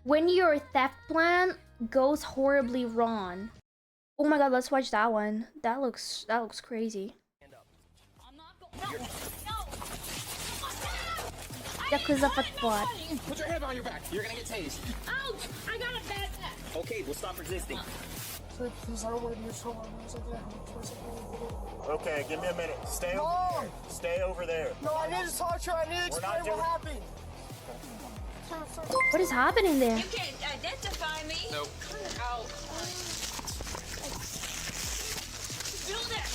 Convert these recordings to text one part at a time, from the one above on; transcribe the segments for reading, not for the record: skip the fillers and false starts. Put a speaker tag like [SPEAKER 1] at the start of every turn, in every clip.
[SPEAKER 1] When your theft plan goes horribly wrong. Oh my god, let's watch that one. That looks crazy. Yakuza Fatwa.
[SPEAKER 2] Put your hand on your back. You're gonna get tased.
[SPEAKER 3] Ouch! I got a bad back.
[SPEAKER 2] Okay, we'll stop resisting.
[SPEAKER 4] Okay, give me a minute. Stay over there. Stay over there.
[SPEAKER 5] No, I need to talk to her. I need to explain what happened.
[SPEAKER 1] What is happening there?
[SPEAKER 3] You can't identify me.
[SPEAKER 2] Nope.
[SPEAKER 3] Out. Do that.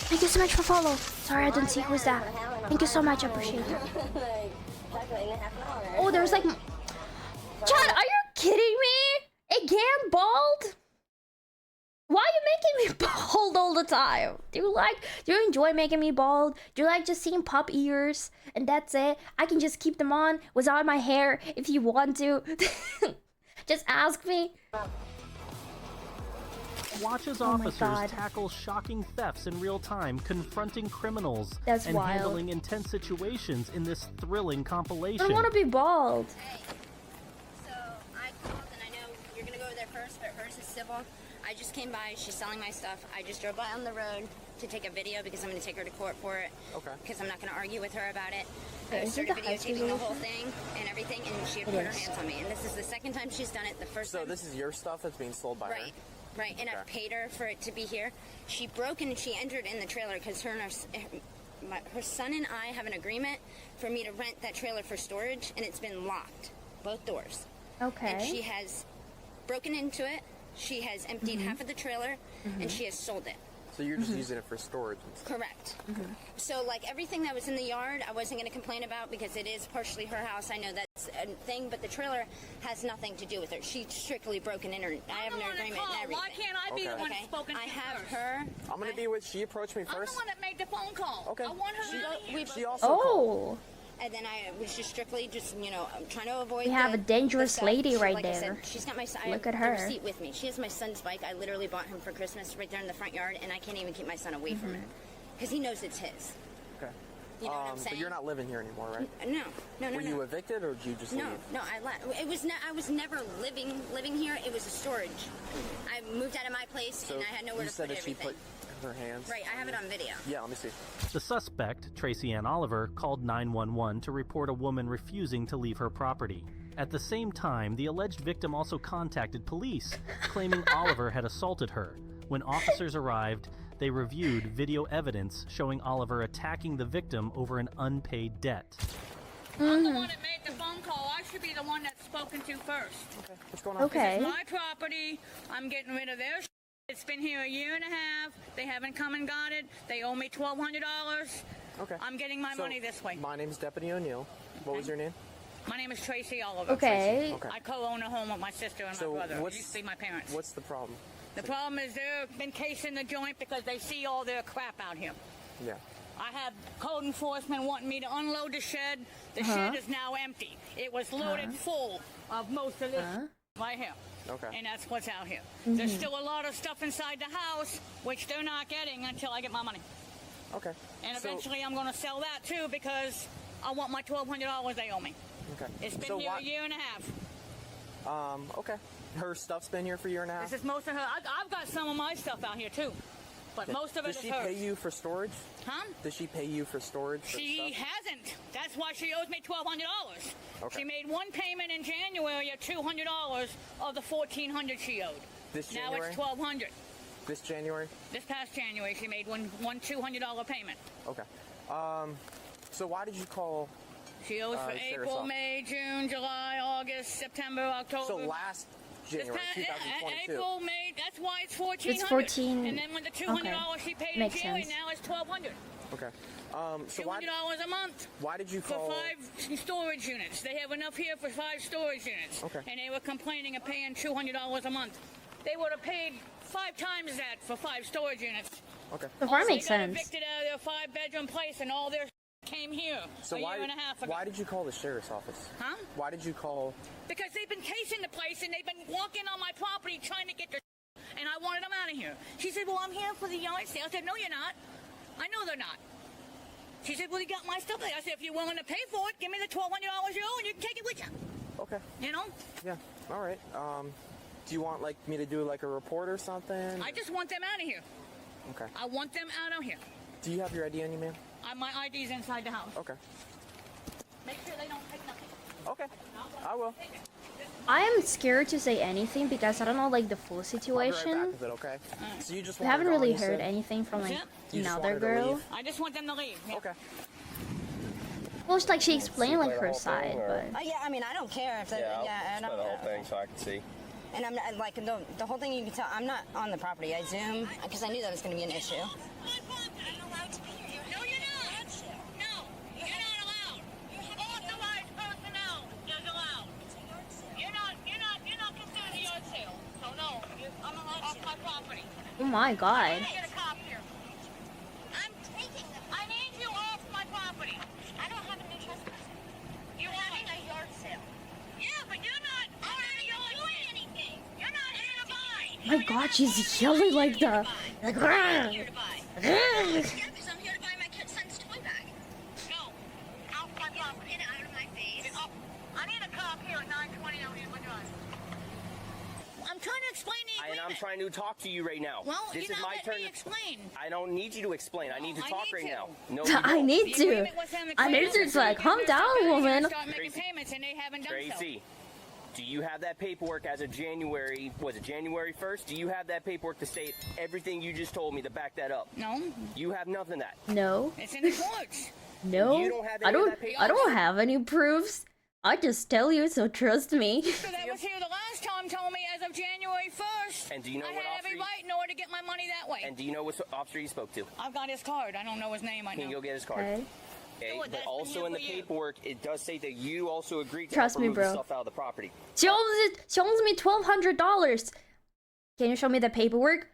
[SPEAKER 1] Thank you so much for follow. Sorry, I didn't see who's that. Thank you so much, I appreciate it. Oh, there's like... Chad, are you kidding me? Again, bald? Why are you making me bald all the time? Do you enjoy making me bald? Do you like just seeing pop ears? And that's it? I can just keep them on without my hair if you want to. Just ask me.
[SPEAKER 6] Watches officers tackle shocking thefts in real time, confronting criminals, and
[SPEAKER 1] wild.
[SPEAKER 6] handling intense situations in this thrilling compilation.
[SPEAKER 1] I don't want to be bald.
[SPEAKER 7] Hey, so I called and I know you're gonna go there first, but hers is civil. I just came by, she's selling my stuff. I just drove by on the road to take a video because I'm gonna take her to court for it.
[SPEAKER 2] Okay.
[SPEAKER 7] Because I'm not gonna argue with her about it.
[SPEAKER 1] Wait,
[SPEAKER 7] I
[SPEAKER 1] is it
[SPEAKER 7] started
[SPEAKER 1] the high
[SPEAKER 7] videotaping
[SPEAKER 1] school
[SPEAKER 7] the whole thing and everything, and she had put her hands on me. And this is the second time she's done it. The first time.
[SPEAKER 2] So this is your stuff that's being sold by her?
[SPEAKER 7] Right. Right, and I've paid her for it to be here. She broke and she entered in the trailer because her son and I have an agreement for me to rent that trailer for storage, and it's been locked, both doors.
[SPEAKER 1] Okay.
[SPEAKER 7] And she has broken into it. She has emptied half of the trailer, and she has sold it.
[SPEAKER 2] So you're just using it for storage and stuff?
[SPEAKER 7] Correct. So, like, everything that was in the yard, I wasn't going to complain about because it is partially her house. I know that's a thing, but the trailer has nothing to do with her. She strictly broken in her. I have an agreement and everything.
[SPEAKER 3] Why can't I be the one that's spoken to
[SPEAKER 7] I have
[SPEAKER 3] first?
[SPEAKER 7] her.
[SPEAKER 2] I'm gonna be with. She approached me
[SPEAKER 3] I'm
[SPEAKER 2] first.
[SPEAKER 3] the one that made the phone call.
[SPEAKER 2] Okay.
[SPEAKER 3] I want her out of here.
[SPEAKER 2] She also called.
[SPEAKER 1] Oh,
[SPEAKER 7] And then I was just strictly trying to avoid.
[SPEAKER 1] we have a dangerous
[SPEAKER 7] stuff.
[SPEAKER 1] lady right
[SPEAKER 7] like I said,
[SPEAKER 1] there.
[SPEAKER 7] she's got my
[SPEAKER 1] Look
[SPEAKER 7] I
[SPEAKER 1] at
[SPEAKER 7] have
[SPEAKER 1] her.
[SPEAKER 7] the receipt with me. She has my son's bike. I literally bought him for Christmas right there in the front yard, and I can't even keep my son away from it because he knows it's his.
[SPEAKER 2] Okay.
[SPEAKER 7] You know what I'm saying?
[SPEAKER 2] But you're not living here anymore, right?
[SPEAKER 7] No.
[SPEAKER 2] Were you evicted or did you just leave?
[SPEAKER 7] No, I left. I was never living here. It was a storage. I moved out of my place
[SPEAKER 2] So
[SPEAKER 7] and I had nowhere
[SPEAKER 2] you
[SPEAKER 7] to
[SPEAKER 2] said
[SPEAKER 7] put
[SPEAKER 2] that she
[SPEAKER 7] everything.
[SPEAKER 2] put her hands.
[SPEAKER 7] Right, I have it on video.
[SPEAKER 2] Yeah, let me see.
[SPEAKER 6] The suspect, Tracy Ann Oliver, called 911 to report a woman refusing to leave her property. At the same time, the alleged victim also contacted police, claiming Oliver had assaulted her. When officers arrived, they reviewed video evidence showing Oliver attacking the victim over an unpaid debt.
[SPEAKER 3] I'm the one that made the phone call. I should be the one that's spoken to first.
[SPEAKER 2] Okay. What's going on?
[SPEAKER 1] Okay.
[SPEAKER 3] It's my property. I'm getting rid of their shit. It's been here a year and a half. They haven't come and got it. They owe me $1,200.
[SPEAKER 2] Okay.
[SPEAKER 3] I'm getting my money this way.
[SPEAKER 2] My name's Deputy O'Neill. What was your name?
[SPEAKER 3] My name is Tracy Oliver.
[SPEAKER 1] Okay.
[SPEAKER 2] Okay.
[SPEAKER 3] I co-own a home with my sister and
[SPEAKER 2] So
[SPEAKER 3] my brother.
[SPEAKER 2] what's-
[SPEAKER 3] It used to be my parents.
[SPEAKER 2] What's the problem?
[SPEAKER 3] The problem is they've been casing the joint because they see all their crap out here.
[SPEAKER 2] Yeah.
[SPEAKER 3] I have code enforcement wanting me to unload the shed. The shed is now empty. It was loaded full of most of this right here.
[SPEAKER 2] Okay.
[SPEAKER 3] And that's what's out here. There's still a lot of stuff inside the house, which they're not getting until I get my money.
[SPEAKER 2] Okay.
[SPEAKER 3] And
[SPEAKER 2] So-
[SPEAKER 3] eventually I'm going to sell that too because I want my $1,200 they owe me.
[SPEAKER 2] Okay.
[SPEAKER 3] It's been
[SPEAKER 2] So
[SPEAKER 3] here
[SPEAKER 2] why-
[SPEAKER 3] a year and a half.
[SPEAKER 2] Okay. Her stuff's been here for a year and a half?
[SPEAKER 3] This is most of her. I've got some of my stuff out here too. But most of it
[SPEAKER 2] Does
[SPEAKER 3] is
[SPEAKER 2] she
[SPEAKER 3] hers.
[SPEAKER 2] pay you for storage?
[SPEAKER 3] Huh?
[SPEAKER 2] Does she pay you for storage? for
[SPEAKER 3] She
[SPEAKER 2] stuff?
[SPEAKER 3] hasn't. That's why she owes me $1,200.
[SPEAKER 2] Okay.
[SPEAKER 3] She made one payment in January of $200 of the $1,400 she owed.
[SPEAKER 2] This
[SPEAKER 3] Now
[SPEAKER 2] January?
[SPEAKER 3] it's $1,200.
[SPEAKER 2] This January?
[SPEAKER 3] This past January, she made one $200 payment.
[SPEAKER 2] Okay. So why did you call?
[SPEAKER 3] She owes for
[SPEAKER 2] Sheriff's
[SPEAKER 3] April,
[SPEAKER 2] office.
[SPEAKER 3] May, June, July, August, September, October.
[SPEAKER 2] So last
[SPEAKER 3] This
[SPEAKER 2] January,
[SPEAKER 3] past
[SPEAKER 2] 2022.
[SPEAKER 3] April, May. That's why it's $1,400.
[SPEAKER 1] It's 14.
[SPEAKER 3] And then when the $200 she paid
[SPEAKER 1] Makes
[SPEAKER 3] in January,
[SPEAKER 1] sense.
[SPEAKER 3] now it's $1,200.
[SPEAKER 2] Okay. So
[SPEAKER 3] $200 a month.
[SPEAKER 2] why did you
[SPEAKER 3] For
[SPEAKER 2] call?
[SPEAKER 3] 5 storage units. They have enough here for 5 storage units.
[SPEAKER 2] Okay.
[SPEAKER 3] And they were complaining of paying $200 a month. They would have paid 5 times that for 5 storage units.
[SPEAKER 2] Okay.
[SPEAKER 1] The farm
[SPEAKER 3] Also,
[SPEAKER 1] makes
[SPEAKER 3] they got
[SPEAKER 1] sense.
[SPEAKER 3] evicted out of their 5-bedroom place and all their came here
[SPEAKER 2] So
[SPEAKER 3] a
[SPEAKER 2] why?
[SPEAKER 3] year and a half ago.
[SPEAKER 2] Why did you call the sheriff's office?
[SPEAKER 3] Huh?
[SPEAKER 2] Why did you call?
[SPEAKER 3] Because they've been casing the place and they've been walking on my property trying to get their and I wanted them out of here. She said, well, I'm here for the yard sale. I said, no, you're not. I know they're not. She said, well, you got my stuff there. I said, if you're willing to pay for it, give me the $1,200 you owe and you can take it with you.
[SPEAKER 2] Okay.
[SPEAKER 3] You know?
[SPEAKER 2] Yeah. All right. Do you want like me to do like a report or something?
[SPEAKER 3] I just want them out of here.
[SPEAKER 2] Okay.
[SPEAKER 3] I want them out of here.
[SPEAKER 2] Do you have your ID on you, ma'am?
[SPEAKER 3] My ID's inside the house.
[SPEAKER 2] Okay.
[SPEAKER 3] Make sure they don't take nothing.
[SPEAKER 2] Okay. I will.
[SPEAKER 1] I am scared to say anything because I don't know like the full
[SPEAKER 2] I'll be right
[SPEAKER 1] situation.
[SPEAKER 2] back with it, okay? So you just
[SPEAKER 1] We
[SPEAKER 2] wanted
[SPEAKER 1] haven't
[SPEAKER 2] to go,
[SPEAKER 1] really
[SPEAKER 2] you
[SPEAKER 1] heard
[SPEAKER 2] said?
[SPEAKER 1] anything from like
[SPEAKER 3] Yeah.
[SPEAKER 2] You just
[SPEAKER 1] another
[SPEAKER 2] wanted to
[SPEAKER 1] girl.
[SPEAKER 2] leave?
[SPEAKER 3] I just want them to leave. Yeah.
[SPEAKER 2] Okay.
[SPEAKER 1] Well, it's like she explained like her
[SPEAKER 8] whole
[SPEAKER 1] side,
[SPEAKER 8] thing, or-
[SPEAKER 1] but
[SPEAKER 7] Yeah, I mean, I don't care if
[SPEAKER 8] Yeah, I'll
[SPEAKER 7] I
[SPEAKER 8] split
[SPEAKER 7] don't.
[SPEAKER 8] the whole thing so I can see.
[SPEAKER 7] And I'm not, like the whole thing. You can tell I'm not on the property. I zoom because I knew that was going to be an issue.
[SPEAKER 3] No, you're not. No, you're not allowed. Authorized personnel is allowed. You're not considered a yard sale. So no, I'm allowed off my property.
[SPEAKER 1] oh my god.
[SPEAKER 3] Get a cop here. I'm taking them. I need you off my property. I don't have any trespass. You're having a yard sale. Yeah, but you're not. I'm not doing anything. You're not here to buy.
[SPEAKER 1] My god, she's yelling like that. Like, "Rah!"
[SPEAKER 3] Here to buy.
[SPEAKER 1] Rah!
[SPEAKER 3] Because I'm here to buy my son's toy bag. No. Out my property. Get out of my face. I need a cop here at 920 out here in my drive. I'm trying to explain the
[SPEAKER 9] And
[SPEAKER 3] agreement.
[SPEAKER 9] I'm trying to talk to you right now.
[SPEAKER 3] Well,
[SPEAKER 9] this
[SPEAKER 3] you're
[SPEAKER 9] is
[SPEAKER 3] not
[SPEAKER 9] my
[SPEAKER 3] letting
[SPEAKER 9] turn
[SPEAKER 3] me
[SPEAKER 9] to
[SPEAKER 3] explain.
[SPEAKER 9] I don't need you to explain. I need to
[SPEAKER 3] I
[SPEAKER 9] talk
[SPEAKER 3] need
[SPEAKER 9] right
[SPEAKER 3] to.
[SPEAKER 9] now. No, you
[SPEAKER 1] I
[SPEAKER 9] don't.
[SPEAKER 1] need
[SPEAKER 3] The
[SPEAKER 1] to.
[SPEAKER 3] agreement was them
[SPEAKER 1] I need to.
[SPEAKER 3] clear
[SPEAKER 1] It's like,
[SPEAKER 3] their
[SPEAKER 1] calm
[SPEAKER 3] stuff
[SPEAKER 1] down,
[SPEAKER 3] back
[SPEAKER 1] woman.
[SPEAKER 3] and start making
[SPEAKER 9] Tracy.
[SPEAKER 3] payments, and they haven't done so.
[SPEAKER 9] Tracy, do you have that paperwork as of January? Was it January 1st? Do you have that paperwork to state everything you just told me to back that up?
[SPEAKER 3] No,
[SPEAKER 9] You have nothing of that.
[SPEAKER 1] No,
[SPEAKER 3] it's in the courts.
[SPEAKER 1] no.
[SPEAKER 9] You don't have
[SPEAKER 1] I
[SPEAKER 9] any of
[SPEAKER 1] don't.
[SPEAKER 9] that paper?
[SPEAKER 1] I don't have any proofs. I just tell you, so trust me.
[SPEAKER 3] So that was here the last time told me as of January 1st.
[SPEAKER 9] And do you know
[SPEAKER 3] I
[SPEAKER 9] what
[SPEAKER 3] had
[SPEAKER 9] officer
[SPEAKER 3] every
[SPEAKER 9] you-
[SPEAKER 3] right in order to get my money that way.
[SPEAKER 9] And do you know what officer you spoke to?
[SPEAKER 3] I've got his card. I don't know his name right
[SPEAKER 9] Can you
[SPEAKER 3] now.
[SPEAKER 9] go get his card?
[SPEAKER 1] Okay.
[SPEAKER 9] Okay,
[SPEAKER 3] Do it.
[SPEAKER 9] but
[SPEAKER 3] That's
[SPEAKER 9] also
[SPEAKER 3] been
[SPEAKER 9] in the
[SPEAKER 3] here for you.
[SPEAKER 9] paperwork, it does say that you also agreed to
[SPEAKER 1] Trust
[SPEAKER 9] help
[SPEAKER 1] me,
[SPEAKER 9] remove
[SPEAKER 1] bro.
[SPEAKER 9] the stuff out of the property.
[SPEAKER 1] She owns me $1,200. Can you show me the paperwork?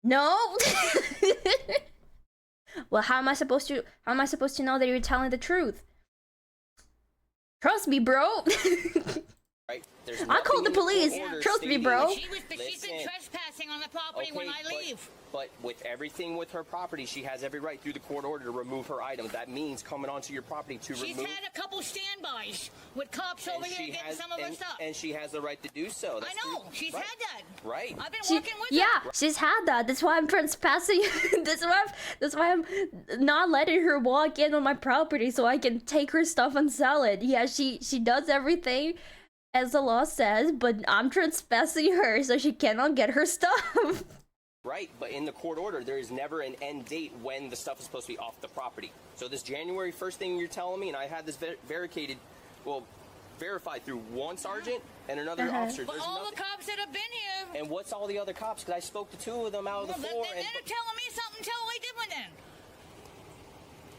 [SPEAKER 1] No. Well, how am I supposed to? How am I supposed to know that you're telling the truth? Trust me, bro.
[SPEAKER 9] Right? There's
[SPEAKER 1] I'll call
[SPEAKER 9] nothing
[SPEAKER 1] the
[SPEAKER 9] in court
[SPEAKER 1] police.
[SPEAKER 9] order
[SPEAKER 1] Trust me,
[SPEAKER 9] stating-
[SPEAKER 1] bro.
[SPEAKER 3] She's been
[SPEAKER 9] Listen.
[SPEAKER 3] trespassing on the property when I leave.
[SPEAKER 9] But with everything with her property, she has every right through the court order to remove her items. That means coming onto your property to
[SPEAKER 3] She's
[SPEAKER 9] remove.
[SPEAKER 3] had a couple standbys with cops
[SPEAKER 9] and
[SPEAKER 3] over here
[SPEAKER 9] she
[SPEAKER 3] getting
[SPEAKER 9] has,
[SPEAKER 3] some of her
[SPEAKER 9] and,
[SPEAKER 3] stuff.
[SPEAKER 9] and she has the right to do so.
[SPEAKER 3] I
[SPEAKER 9] That's
[SPEAKER 3] know.
[SPEAKER 9] through-
[SPEAKER 3] She's
[SPEAKER 9] right.
[SPEAKER 3] had that.
[SPEAKER 9] Right.
[SPEAKER 3] I've been
[SPEAKER 1] She,
[SPEAKER 3] working with
[SPEAKER 1] yeah,
[SPEAKER 3] her.
[SPEAKER 1] she's had that. That's why I'm trespassing. That's why I'm not letting her walk in on my property so I can take her stuff and sell it. Yeah, she does everything as the law says, but I'm trespassing her so she cannot get her stuff.
[SPEAKER 9] Right, but in the court order, there is never an end date when the stuff is supposed to be off the property. So this January 1st thing you're telling me, and I had this verified through one sergeant and another officer.
[SPEAKER 3] But
[SPEAKER 9] There's
[SPEAKER 3] all
[SPEAKER 9] nothing.
[SPEAKER 3] the cops that have been here.
[SPEAKER 9] And what's all the other cops? Because I spoke to two of them out of the
[SPEAKER 3] Well,
[SPEAKER 9] four.
[SPEAKER 3] then
[SPEAKER 9] And
[SPEAKER 3] they're telling me something totally different then.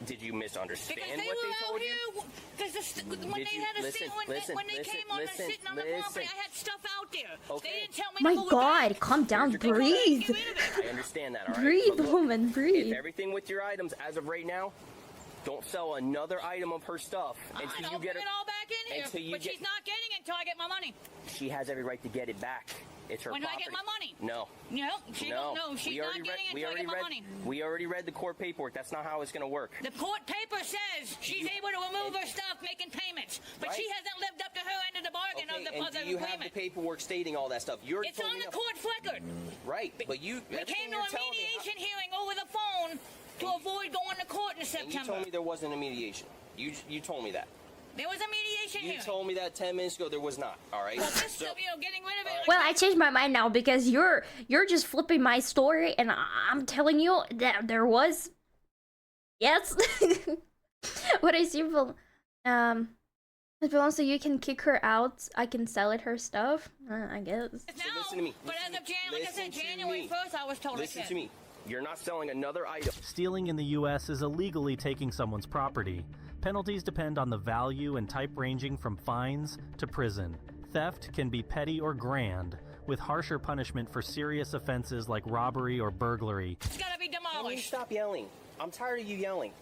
[SPEAKER 9] did you misunderstand
[SPEAKER 3] Because they
[SPEAKER 9] what
[SPEAKER 3] were
[SPEAKER 9] they
[SPEAKER 3] out
[SPEAKER 9] told
[SPEAKER 3] here.
[SPEAKER 9] you?
[SPEAKER 3] Because when
[SPEAKER 9] Did
[SPEAKER 3] they
[SPEAKER 9] you-
[SPEAKER 3] had a
[SPEAKER 9] listen,
[SPEAKER 3] seat, when
[SPEAKER 9] listen,
[SPEAKER 3] they
[SPEAKER 9] listen,
[SPEAKER 3] came on the
[SPEAKER 9] listen,
[SPEAKER 3] sitting on the property,
[SPEAKER 9] listen.
[SPEAKER 3] I had stuff out there.
[SPEAKER 9] Okay.
[SPEAKER 3] They didn't tell me
[SPEAKER 1] My
[SPEAKER 3] to move it
[SPEAKER 1] God,
[SPEAKER 3] back.
[SPEAKER 1] calm down,
[SPEAKER 9] Here's your
[SPEAKER 1] breathe.
[SPEAKER 3] Get rid of it.
[SPEAKER 9] I understand that, all right?
[SPEAKER 1] Breathe,
[SPEAKER 9] But look,
[SPEAKER 1] woman,
[SPEAKER 9] if
[SPEAKER 1] breathe.
[SPEAKER 9] everything with your items as of right now, don't sell another item of her stuff
[SPEAKER 3] I
[SPEAKER 9] until you
[SPEAKER 3] don't
[SPEAKER 9] get
[SPEAKER 3] bring
[SPEAKER 9] her.
[SPEAKER 3] it all back in here,
[SPEAKER 9] until you
[SPEAKER 3] but
[SPEAKER 9] get-
[SPEAKER 3] she's not getting it until I get my money.
[SPEAKER 9] She has every right to get it back. It's her
[SPEAKER 3] When do I
[SPEAKER 9] property.
[SPEAKER 3] get my money?
[SPEAKER 9] No.
[SPEAKER 3] No, she
[SPEAKER 9] No.
[SPEAKER 3] don't know. She's
[SPEAKER 9] We
[SPEAKER 3] not
[SPEAKER 9] already
[SPEAKER 3] getting it
[SPEAKER 9] we
[SPEAKER 3] until I
[SPEAKER 9] already
[SPEAKER 3] get my
[SPEAKER 9] read.
[SPEAKER 3] money.
[SPEAKER 9] We already read the court paperwork. That's not how it's going to work.
[SPEAKER 3] The court paper says she's able to remove her stuff making payments, but she
[SPEAKER 9] Right.
[SPEAKER 3] hasn't lived up to her end of the bargain
[SPEAKER 9] Okay,
[SPEAKER 3] of
[SPEAKER 9] and
[SPEAKER 3] the
[SPEAKER 9] do you have the
[SPEAKER 3] agreement.
[SPEAKER 9] paperwork stating all that stuff? You're
[SPEAKER 3] It's
[SPEAKER 9] telling
[SPEAKER 3] on
[SPEAKER 9] me
[SPEAKER 3] the
[SPEAKER 9] that-
[SPEAKER 3] court's record.
[SPEAKER 9] Right, but you.
[SPEAKER 3] We
[SPEAKER 9] everything
[SPEAKER 3] came to
[SPEAKER 9] you're
[SPEAKER 3] a
[SPEAKER 9] telling me,
[SPEAKER 3] mediation hearing over the phone to avoid going to court in
[SPEAKER 9] and you
[SPEAKER 3] September.
[SPEAKER 9] told me there wasn't a mediation. You told me that.
[SPEAKER 3] There was a mediation
[SPEAKER 9] You
[SPEAKER 3] hearing.
[SPEAKER 9] told me that 10 minutes ago. There was not. All right.
[SPEAKER 3] Well, this
[SPEAKER 9] So-
[SPEAKER 3] stuff, getting rid of it.
[SPEAKER 1] Well, I changed my mind now because you're just flipping my story, and I'm telling you that there was. Yes. What I see from but also you can kick her out. I can sell it her stuff. I guess.
[SPEAKER 3] now,
[SPEAKER 9] listen to me.
[SPEAKER 3] but
[SPEAKER 9] Listen
[SPEAKER 3] as of
[SPEAKER 9] to me.
[SPEAKER 3] January, like I said,
[SPEAKER 9] Listen to
[SPEAKER 3] January
[SPEAKER 9] me.
[SPEAKER 3] 1st, I was told
[SPEAKER 9] Listen
[SPEAKER 3] I
[SPEAKER 9] to me. You're not selling another item.
[SPEAKER 6] Stealing in the U.S. is illegally taking someone's property. Penalties depend on the value and type ranging from fines to prison. Theft can be petty or grand, with harsher punishment for serious offenses like robbery or burglary.
[SPEAKER 3] It's gotta be
[SPEAKER 9] Can you
[SPEAKER 3] demolished.
[SPEAKER 9] stop yelling? I'm tired of you yelling.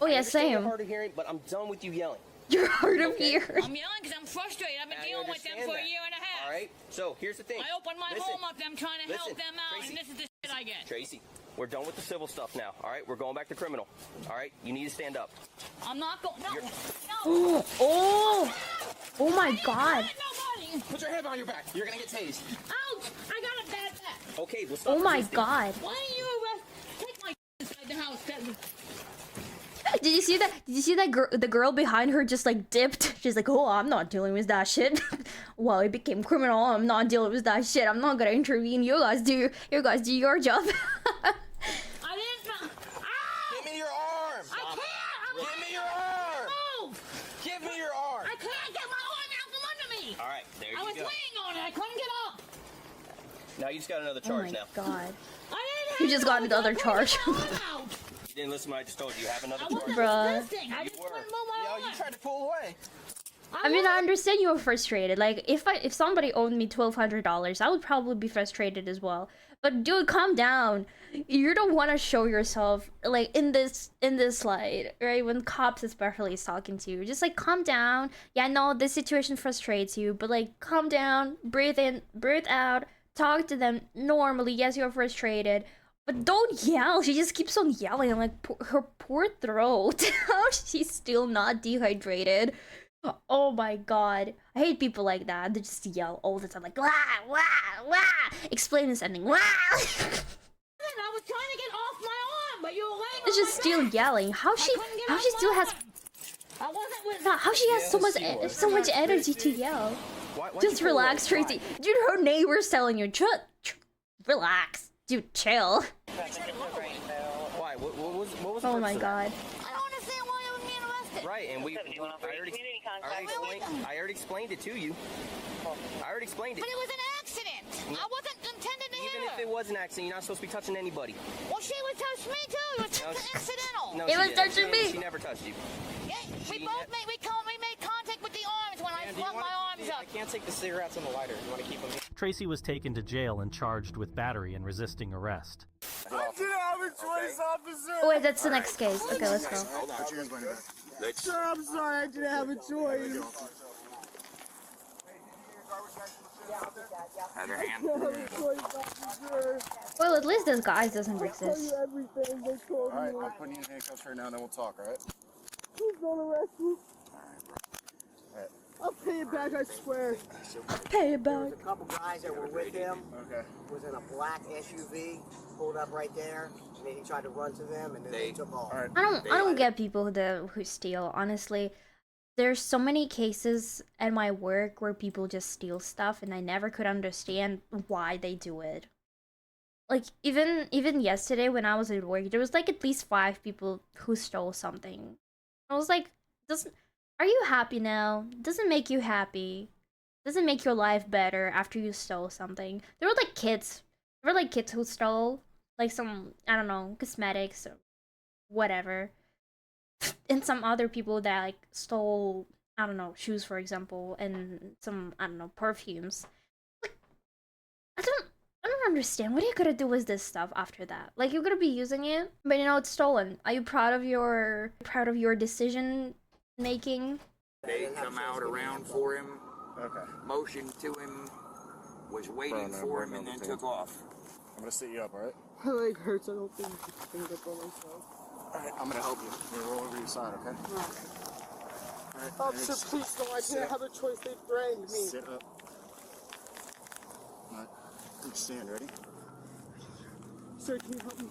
[SPEAKER 1] Oh
[SPEAKER 9] I
[SPEAKER 1] yeah,
[SPEAKER 9] understand you're
[SPEAKER 1] same.
[SPEAKER 9] hard of hearing, but I'm done with you yelling.
[SPEAKER 1] You're hard of
[SPEAKER 9] Okay.
[SPEAKER 1] hearing.
[SPEAKER 3] I'm yelling because I'm frustrated. I've been
[SPEAKER 9] I
[SPEAKER 3] dealing with them
[SPEAKER 9] understand
[SPEAKER 3] for
[SPEAKER 9] that.
[SPEAKER 3] a year and a half.
[SPEAKER 9] All right. So here's the thing.
[SPEAKER 3] I opened my
[SPEAKER 9] Listen.
[SPEAKER 3] home up. I'm trying to help
[SPEAKER 9] Listen,
[SPEAKER 3] them out,
[SPEAKER 9] Tracy.
[SPEAKER 3] and this is the
[SPEAKER 9] Tracy,
[SPEAKER 3] I get?
[SPEAKER 9] Tracy, we're done with the civil stuff now. All right, we're going back to criminal. All right, you need to stand up.
[SPEAKER 3] I'm not going. No.
[SPEAKER 9] You're-
[SPEAKER 3] No.
[SPEAKER 1] Oh my god.
[SPEAKER 3] Nobody.
[SPEAKER 2] Put your hand behind your back. You're gonna get tased.
[SPEAKER 3] Ouch! I got a bad back.
[SPEAKER 9] Okay, we'll stop
[SPEAKER 1] Oh my
[SPEAKER 9] resisting.
[SPEAKER 1] god.
[SPEAKER 3] Why don't you take my inside the house?
[SPEAKER 1] Did you see that? Did you see that girl? The girl behind her just like dipped. She's like, "Oh, I'm not dealing with that shit." Well, it became criminal. I'm not dealing with that shit. I'm not gonna intervene. You guys do your job.
[SPEAKER 3] I didn't know. Ow!
[SPEAKER 2] Give me your arm.
[SPEAKER 3] I can't.
[SPEAKER 2] Give me your arm.
[SPEAKER 3] Move!
[SPEAKER 2] Give me your arm.
[SPEAKER 3] I can't get my arm out from under me.
[SPEAKER 9] All right, there
[SPEAKER 3] I
[SPEAKER 9] you
[SPEAKER 3] was
[SPEAKER 9] go.
[SPEAKER 3] laying on it. I couldn't get up.
[SPEAKER 9] Now you just got another
[SPEAKER 1] Oh
[SPEAKER 9] charge
[SPEAKER 1] my
[SPEAKER 9] now.
[SPEAKER 1] god.
[SPEAKER 3] I didn't.
[SPEAKER 1] You just got another charge.
[SPEAKER 9] You didn't listen to what I just told you. You have another
[SPEAKER 3] I
[SPEAKER 9] charge.
[SPEAKER 3] wasn't
[SPEAKER 1] Bruh.
[SPEAKER 3] resisting. I just
[SPEAKER 9] were.
[SPEAKER 3] couldn't move my
[SPEAKER 2] Yo,
[SPEAKER 3] arm.
[SPEAKER 2] you tried to pull away.
[SPEAKER 1] I mean, I understand you were frustrated. Like, if somebody owed me $1,200, I would probably be frustrated as well. But dude, calm down. You don't want to show yourself like in this light, right? When cops especially is talking to you, just like calm down. Yeah, I know this situation frustrates you, but like calm down, breathe in, breathe out, talk to them normally. Yes, you're frustrated, but don't yell. She just keeps on yelling. Like her poor throat. How she's still not dehydrated. Oh my god. I hate people like that. They just yell all the time like wah wah wah. Explain this ending. Wah.
[SPEAKER 3] I was trying to get off my arm, but you were laying
[SPEAKER 1] It's
[SPEAKER 3] on
[SPEAKER 1] just
[SPEAKER 3] my
[SPEAKER 1] still
[SPEAKER 3] back.
[SPEAKER 1] yelling. How
[SPEAKER 3] I
[SPEAKER 1] she
[SPEAKER 3] couldn't get
[SPEAKER 1] how
[SPEAKER 3] off
[SPEAKER 1] she
[SPEAKER 3] my
[SPEAKER 1] still has
[SPEAKER 3] arm. I wasn't with.
[SPEAKER 1] how she has so much
[SPEAKER 9] Yes, you were.
[SPEAKER 1] so much energy to yell.
[SPEAKER 9] Why
[SPEAKER 1] Just
[SPEAKER 9] you pull away?
[SPEAKER 1] relax, Tracy. Dude, her neighbor's telling you, relax. Dude, chill.
[SPEAKER 9] Why? What was the
[SPEAKER 1] Oh
[SPEAKER 9] purpose
[SPEAKER 1] my
[SPEAKER 9] of that?
[SPEAKER 1] god.
[SPEAKER 3] I don't understand why you were being arrested.
[SPEAKER 9] Right, and I already explained it to you. I already explained it.
[SPEAKER 3] But it was an accident. I wasn't intending to hit
[SPEAKER 9] Even
[SPEAKER 3] her.
[SPEAKER 9] if it was an accident, you're not supposed to be touching anybody.
[SPEAKER 3] Well, she would touch me too. It was
[SPEAKER 9] No,
[SPEAKER 3] incidental.
[SPEAKER 9] No,
[SPEAKER 1] It
[SPEAKER 9] she
[SPEAKER 1] was
[SPEAKER 9] didn't.
[SPEAKER 1] touching me.
[SPEAKER 9] She never touched you.
[SPEAKER 3] Yeah, we both made contact with the arms when I flung my arms up.
[SPEAKER 2] I can't take the cigarettes and the lighter. You want to keep them here?
[SPEAKER 6] Tracy was taken to jail and charged with battery and resisting arrest.
[SPEAKER 5] I didn't have a choice, officer.
[SPEAKER 1] Oh wait, that's the next case. Okay, let's go.
[SPEAKER 4] Hold on. Put your hands behind your back.
[SPEAKER 5] Sir, I'm sorry. I didn't have a choice.
[SPEAKER 4] Have your hand.
[SPEAKER 5] I didn't have a choice, officer.
[SPEAKER 1] Well, at least this guy doesn't
[SPEAKER 5] Tell you
[SPEAKER 1] resist.
[SPEAKER 5] everything they told
[SPEAKER 4] All right,
[SPEAKER 5] me.
[SPEAKER 4] I'm putting you in handcuffs right now, and then we'll talk. All right.
[SPEAKER 5] Please don't arrest me. I'll pay it back, I swear.
[SPEAKER 1] Pay it back.
[SPEAKER 8] There's a couple guys that were with him.
[SPEAKER 4] Okay.
[SPEAKER 8] Was in a black SUV, pulled up right there, and then he tried to run to them, and then they took off.
[SPEAKER 4] All right.
[SPEAKER 1] I don't get people who steal, honestly. There's so many cases at my work where people just steal stuff and I never could understand why they do it. Like even yesterday when I was at work, there was like at least 5 people who stole something. I was like, are you happy now? Doesn't make you happy. Doesn't make your life better after you stole something. There were like kids. There were like kids who stole like some, I don't know, cosmetics or whatever. And some other people that like stole, I don't know, shoes for example, and some, I don't know, perfumes. Like, I don't understand. What are you gonna do with this stuff after that? Like you're gonna be using it, but you know it's stolen. Are you proud of your decision making?
[SPEAKER 10] They come out around for him,
[SPEAKER 4] Okay.
[SPEAKER 10] motioned to him, was waiting
[SPEAKER 4] Bro, no,
[SPEAKER 10] for him,
[SPEAKER 4] no,
[SPEAKER 10] and then
[SPEAKER 4] no,
[SPEAKER 10] took off.
[SPEAKER 4] I'm gonna sit you up. All right.
[SPEAKER 5] My leg hurts. I don't think I can stand up on myself.
[SPEAKER 4] All right. I'm gonna help you. I'm gonna roll over your side. Okay. All right.
[SPEAKER 5] Officer, please no. I didn't have a choice. They threatened me.
[SPEAKER 4] Sit up. All right. You stand. Ready?
[SPEAKER 5] Sir, can you help me?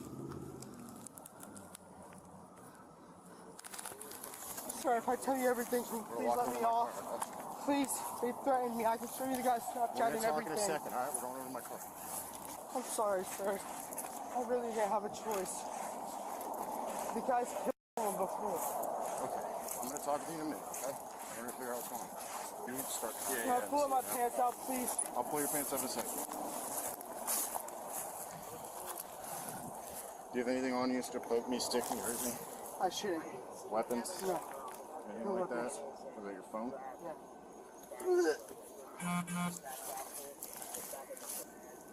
[SPEAKER 5] Sir, if I tell you everything, can you
[SPEAKER 4] We're
[SPEAKER 5] please
[SPEAKER 4] walking
[SPEAKER 5] let me
[SPEAKER 4] over my
[SPEAKER 5] off?
[SPEAKER 4] car.
[SPEAKER 5] Please, they threatened me. I can show you the guy's
[SPEAKER 4] We're
[SPEAKER 5] Snapchat
[SPEAKER 4] gonna
[SPEAKER 5] and
[SPEAKER 4] talk in a
[SPEAKER 5] everything.
[SPEAKER 4] second. All right. We're going over to my car.
[SPEAKER 5] I'm sorry, sir. I really didn't have a choice. The guy's killed someone before.
[SPEAKER 4] Okay. I'm gonna talk to you in a minute. Okay. We're gonna figure out what's going on. You need to start.
[SPEAKER 5] Can I pull my pants out, please?
[SPEAKER 4] I'll pull your pants up in a second. Do you have anything on you to poke me, stick me, hurt me?
[SPEAKER 5] I shouldn't.
[SPEAKER 4] Weapons?
[SPEAKER 5] No.
[SPEAKER 4] Anything
[SPEAKER 5] No
[SPEAKER 4] like that?
[SPEAKER 5] weapons.
[SPEAKER 4] Was that your phone?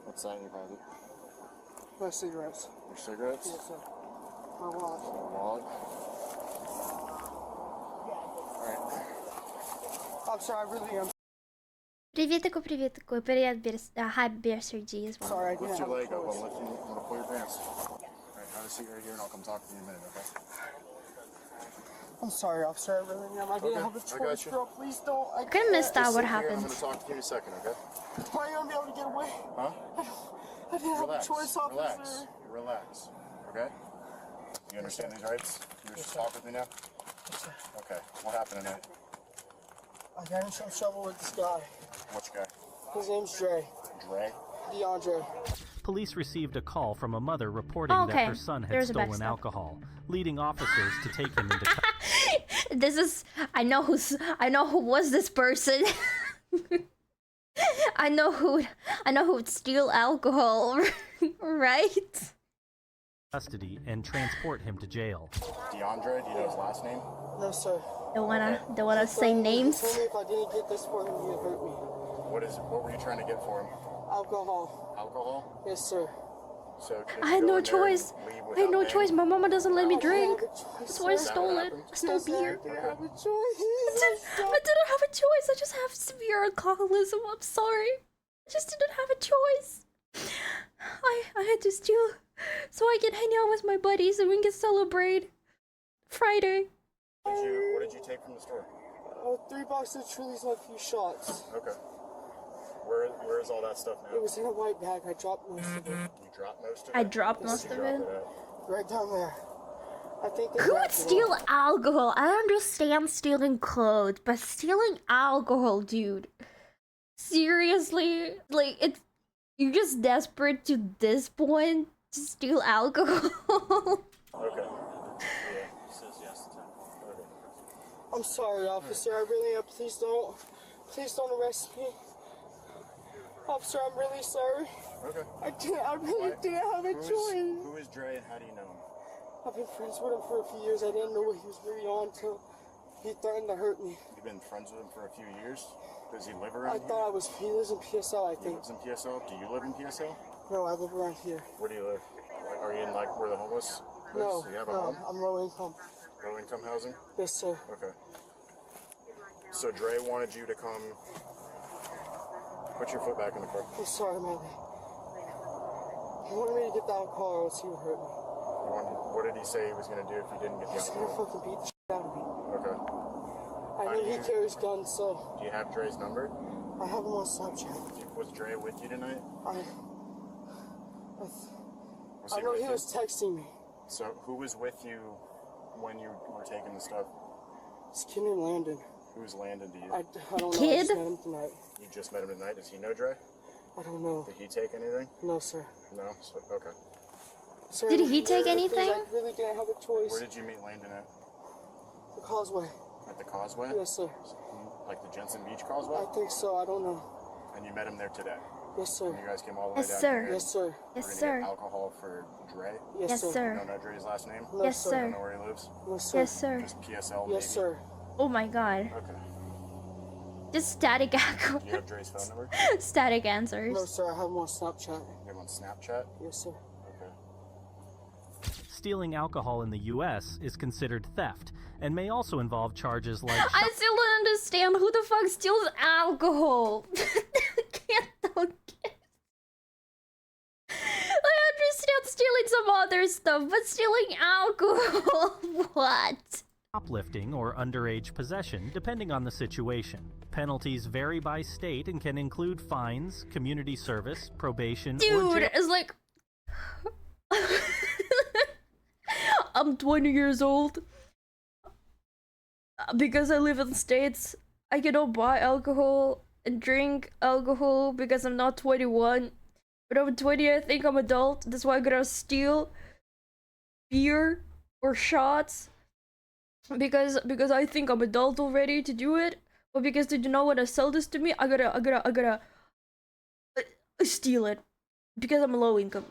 [SPEAKER 4] What's that in your pocket?
[SPEAKER 5] My cigarettes.
[SPEAKER 4] Your cigarettes?
[SPEAKER 5] Yes, sir. My wallet.
[SPEAKER 4] Your wallet? Alright.
[SPEAKER 5] I'm sorry, I really am.
[SPEAKER 1] Приветику, приветику. Привет, hi, Berser G as well.
[SPEAKER 5] Sorry, I didn't
[SPEAKER 4] Lift
[SPEAKER 5] have
[SPEAKER 4] your
[SPEAKER 5] a
[SPEAKER 4] leg up.
[SPEAKER 5] choice.
[SPEAKER 4] I'm gonna pull your pants. Alright, have a seat right here and I'll come talk to you in a minute, okay?
[SPEAKER 5] I'm sorry, officer. I really am. I didn't
[SPEAKER 4] Okay,
[SPEAKER 5] have a
[SPEAKER 4] I got
[SPEAKER 5] choice,
[SPEAKER 4] you.
[SPEAKER 5] bro. Please don't. I
[SPEAKER 1] Could've missed out
[SPEAKER 4] Just
[SPEAKER 1] what
[SPEAKER 4] sit here and
[SPEAKER 1] happened.
[SPEAKER 4] I'm gonna talk to you in a second, okay?
[SPEAKER 5] Why are you gonna be able to get away?
[SPEAKER 4] Huh?
[SPEAKER 5] I didn't
[SPEAKER 4] Relax.
[SPEAKER 5] have a choice, officer.
[SPEAKER 4] Relax. Relax. Okay? You understand these rights? You just talk with me now? Okay. What happened tonight?
[SPEAKER 5] I got in some trouble with this guy.
[SPEAKER 4] Which guy?
[SPEAKER 5] His name's Dre.
[SPEAKER 4] Dre?
[SPEAKER 5] DeAndre.
[SPEAKER 6] Police received a call from a mother reporting
[SPEAKER 1] Oh, okay.
[SPEAKER 6] that her son had
[SPEAKER 1] There's a
[SPEAKER 6] stolen
[SPEAKER 1] backstop.
[SPEAKER 6] alcohol, leading officers to take him into custody.
[SPEAKER 1] This is. I know who was this person. I know who would steal alcohol, right?
[SPEAKER 6] And transport him to jail.
[SPEAKER 4] DeAndre? Do you know his last name?
[SPEAKER 5] No, sir.
[SPEAKER 1] Don't wanna say names.
[SPEAKER 5] He told me if I didn't get this for him, he would hurt me.
[SPEAKER 4] What were you trying to get for him?
[SPEAKER 5] Alcohol.
[SPEAKER 4] Alcohol?
[SPEAKER 5] Yes, sir.
[SPEAKER 4] So
[SPEAKER 1] I had no choice. I had no choice. My mama doesn't let me drink. That's why I stole it. It's no beer.
[SPEAKER 5] I didn't have a choice.
[SPEAKER 1] I didn't have a choice. I just have severe alcoholism. I'm sorry. I just didn't have a choice. I had to steal so I can hang out with my buddies and we can celebrate Friday.
[SPEAKER 4] What did you take from the store?
[SPEAKER 5] 3 boxes of Trulies and a few shots.
[SPEAKER 4] Okay. Where is all that stuff now?
[SPEAKER 5] It was in a white bag. I dropped most of it.
[SPEAKER 4] You dropped most of it?
[SPEAKER 1] I dropped most of it.
[SPEAKER 5] Right down there. I think they
[SPEAKER 1] Who would
[SPEAKER 5] dropped it
[SPEAKER 1] steal
[SPEAKER 5] all.
[SPEAKER 1] alcohol? I understand stealing clothes, but stealing alcohol, dude. Seriously? Like, you're just desperate to this point to steal alcohol?
[SPEAKER 4] Okay.
[SPEAKER 5] I'm sorry, officer. I really am. Please don't arrest me. Officer, I'm really sorry.
[SPEAKER 4] Okay.
[SPEAKER 5] I really didn't have a choice.
[SPEAKER 4] Who is Dre and how do you know him?
[SPEAKER 5] I've been friends with him for a few years. I didn't know what he was really on until he threatened to hurt me.
[SPEAKER 4] You've been friends with him for a few years? Does he live around
[SPEAKER 5] I
[SPEAKER 4] here?
[SPEAKER 5] thought he lives in PSL, I
[SPEAKER 4] He
[SPEAKER 5] think.
[SPEAKER 4] lives in PSL? Do you live in PSL?
[SPEAKER 5] No, I live around here.
[SPEAKER 4] Where do you live? Are you in like where the homeless lives?
[SPEAKER 5] No,
[SPEAKER 4] Do you have a
[SPEAKER 5] no,
[SPEAKER 4] home?
[SPEAKER 5] I'm low income.
[SPEAKER 4] Low income housing?
[SPEAKER 5] Yes, sir.
[SPEAKER 4] Okay. So Dre wanted you to come. Put your foot back in the car.
[SPEAKER 5] I'm sorry, man. He wanted me to get the alcohol or else he would hurt me.
[SPEAKER 4] What did he say he was going to do if you didn't get the
[SPEAKER 5] He's gonna
[SPEAKER 4] alcohol?
[SPEAKER 5] fucking beat the shit out of me.
[SPEAKER 4] Okay.
[SPEAKER 5] I know he carries guns, so
[SPEAKER 4] Do you have Dre's number?
[SPEAKER 5] I have him on Snapchat.
[SPEAKER 4] Was Dre with you tonight?
[SPEAKER 5] I
[SPEAKER 4] Was
[SPEAKER 5] know
[SPEAKER 4] with
[SPEAKER 5] he
[SPEAKER 4] you?
[SPEAKER 5] was texting me.
[SPEAKER 4] So who was with you when you were taking the stuff?
[SPEAKER 5] It's kid named Landon.
[SPEAKER 4] Who's Landon to you?
[SPEAKER 5] I don't know. I
[SPEAKER 1] Kid?
[SPEAKER 5] just met him tonight.
[SPEAKER 4] You just met him tonight. Does he know Dre?
[SPEAKER 5] I don't know.
[SPEAKER 4] Did he take anything?
[SPEAKER 5] No, sir.
[SPEAKER 4] No? So, okay.
[SPEAKER 5] Sir,
[SPEAKER 1] Did he take
[SPEAKER 5] please,
[SPEAKER 1] anything?
[SPEAKER 5] I really didn't have a choice.
[SPEAKER 4] Where did you meet Landon at?
[SPEAKER 5] The causeway.
[SPEAKER 4] At the causeway?
[SPEAKER 5] Yes, sir.
[SPEAKER 4] Like the Jensen Beach causeway?
[SPEAKER 5] I think so. I don't know.
[SPEAKER 4] And you met him there today?
[SPEAKER 5] Yes, sir.
[SPEAKER 4] And you guys came all the way
[SPEAKER 1] Yes,
[SPEAKER 4] down
[SPEAKER 1] sir.
[SPEAKER 4] here?
[SPEAKER 5] Yes, sir.
[SPEAKER 1] Yes,
[SPEAKER 4] We're gonna
[SPEAKER 1] sir.
[SPEAKER 4] get alcohol for Dre?
[SPEAKER 1] Yes,
[SPEAKER 4] You
[SPEAKER 1] sir.
[SPEAKER 4] don't know Dre's last name?
[SPEAKER 5] No,
[SPEAKER 1] Yes,
[SPEAKER 5] sir.
[SPEAKER 1] sir.
[SPEAKER 4] You know where he lives?
[SPEAKER 5] No, sir.
[SPEAKER 1] Yes, sir.
[SPEAKER 4] Just PSL maybe?
[SPEAKER 5] Yes, sir.
[SPEAKER 1] Oh my god.
[SPEAKER 4] Okay.
[SPEAKER 1] Just static
[SPEAKER 4] Do you have Dre's phone number?
[SPEAKER 1] static answers.
[SPEAKER 5] No, sir. I have him on Snapchat.
[SPEAKER 4] You have him on Snapchat?
[SPEAKER 5] Yes, sir.
[SPEAKER 4] Okay.
[SPEAKER 6] Stealing alcohol in the U.S. is considered theft and may also involve charges like
[SPEAKER 1] I still don't understand who the fuck steals alcohol. don't get. I understand stealing some other stuff, but stealing alcohol, what?
[SPEAKER 6] shoplifting or underage possession, depending on the situation. Penalties vary by state and can include fines, community service, probation, or
[SPEAKER 1] Dude,
[SPEAKER 6] jail.
[SPEAKER 1] it's like... I'm 20 years old. Because I live in States, I cannot buy alcohol and drink alcohol because I'm not 21. But I'm 20, I think I'm adult. That's why I gotta steal beer or shots. Because I think I'm adult already to do it. But because they do not want to sell this to me, I gotta steal it. Because I'm low income.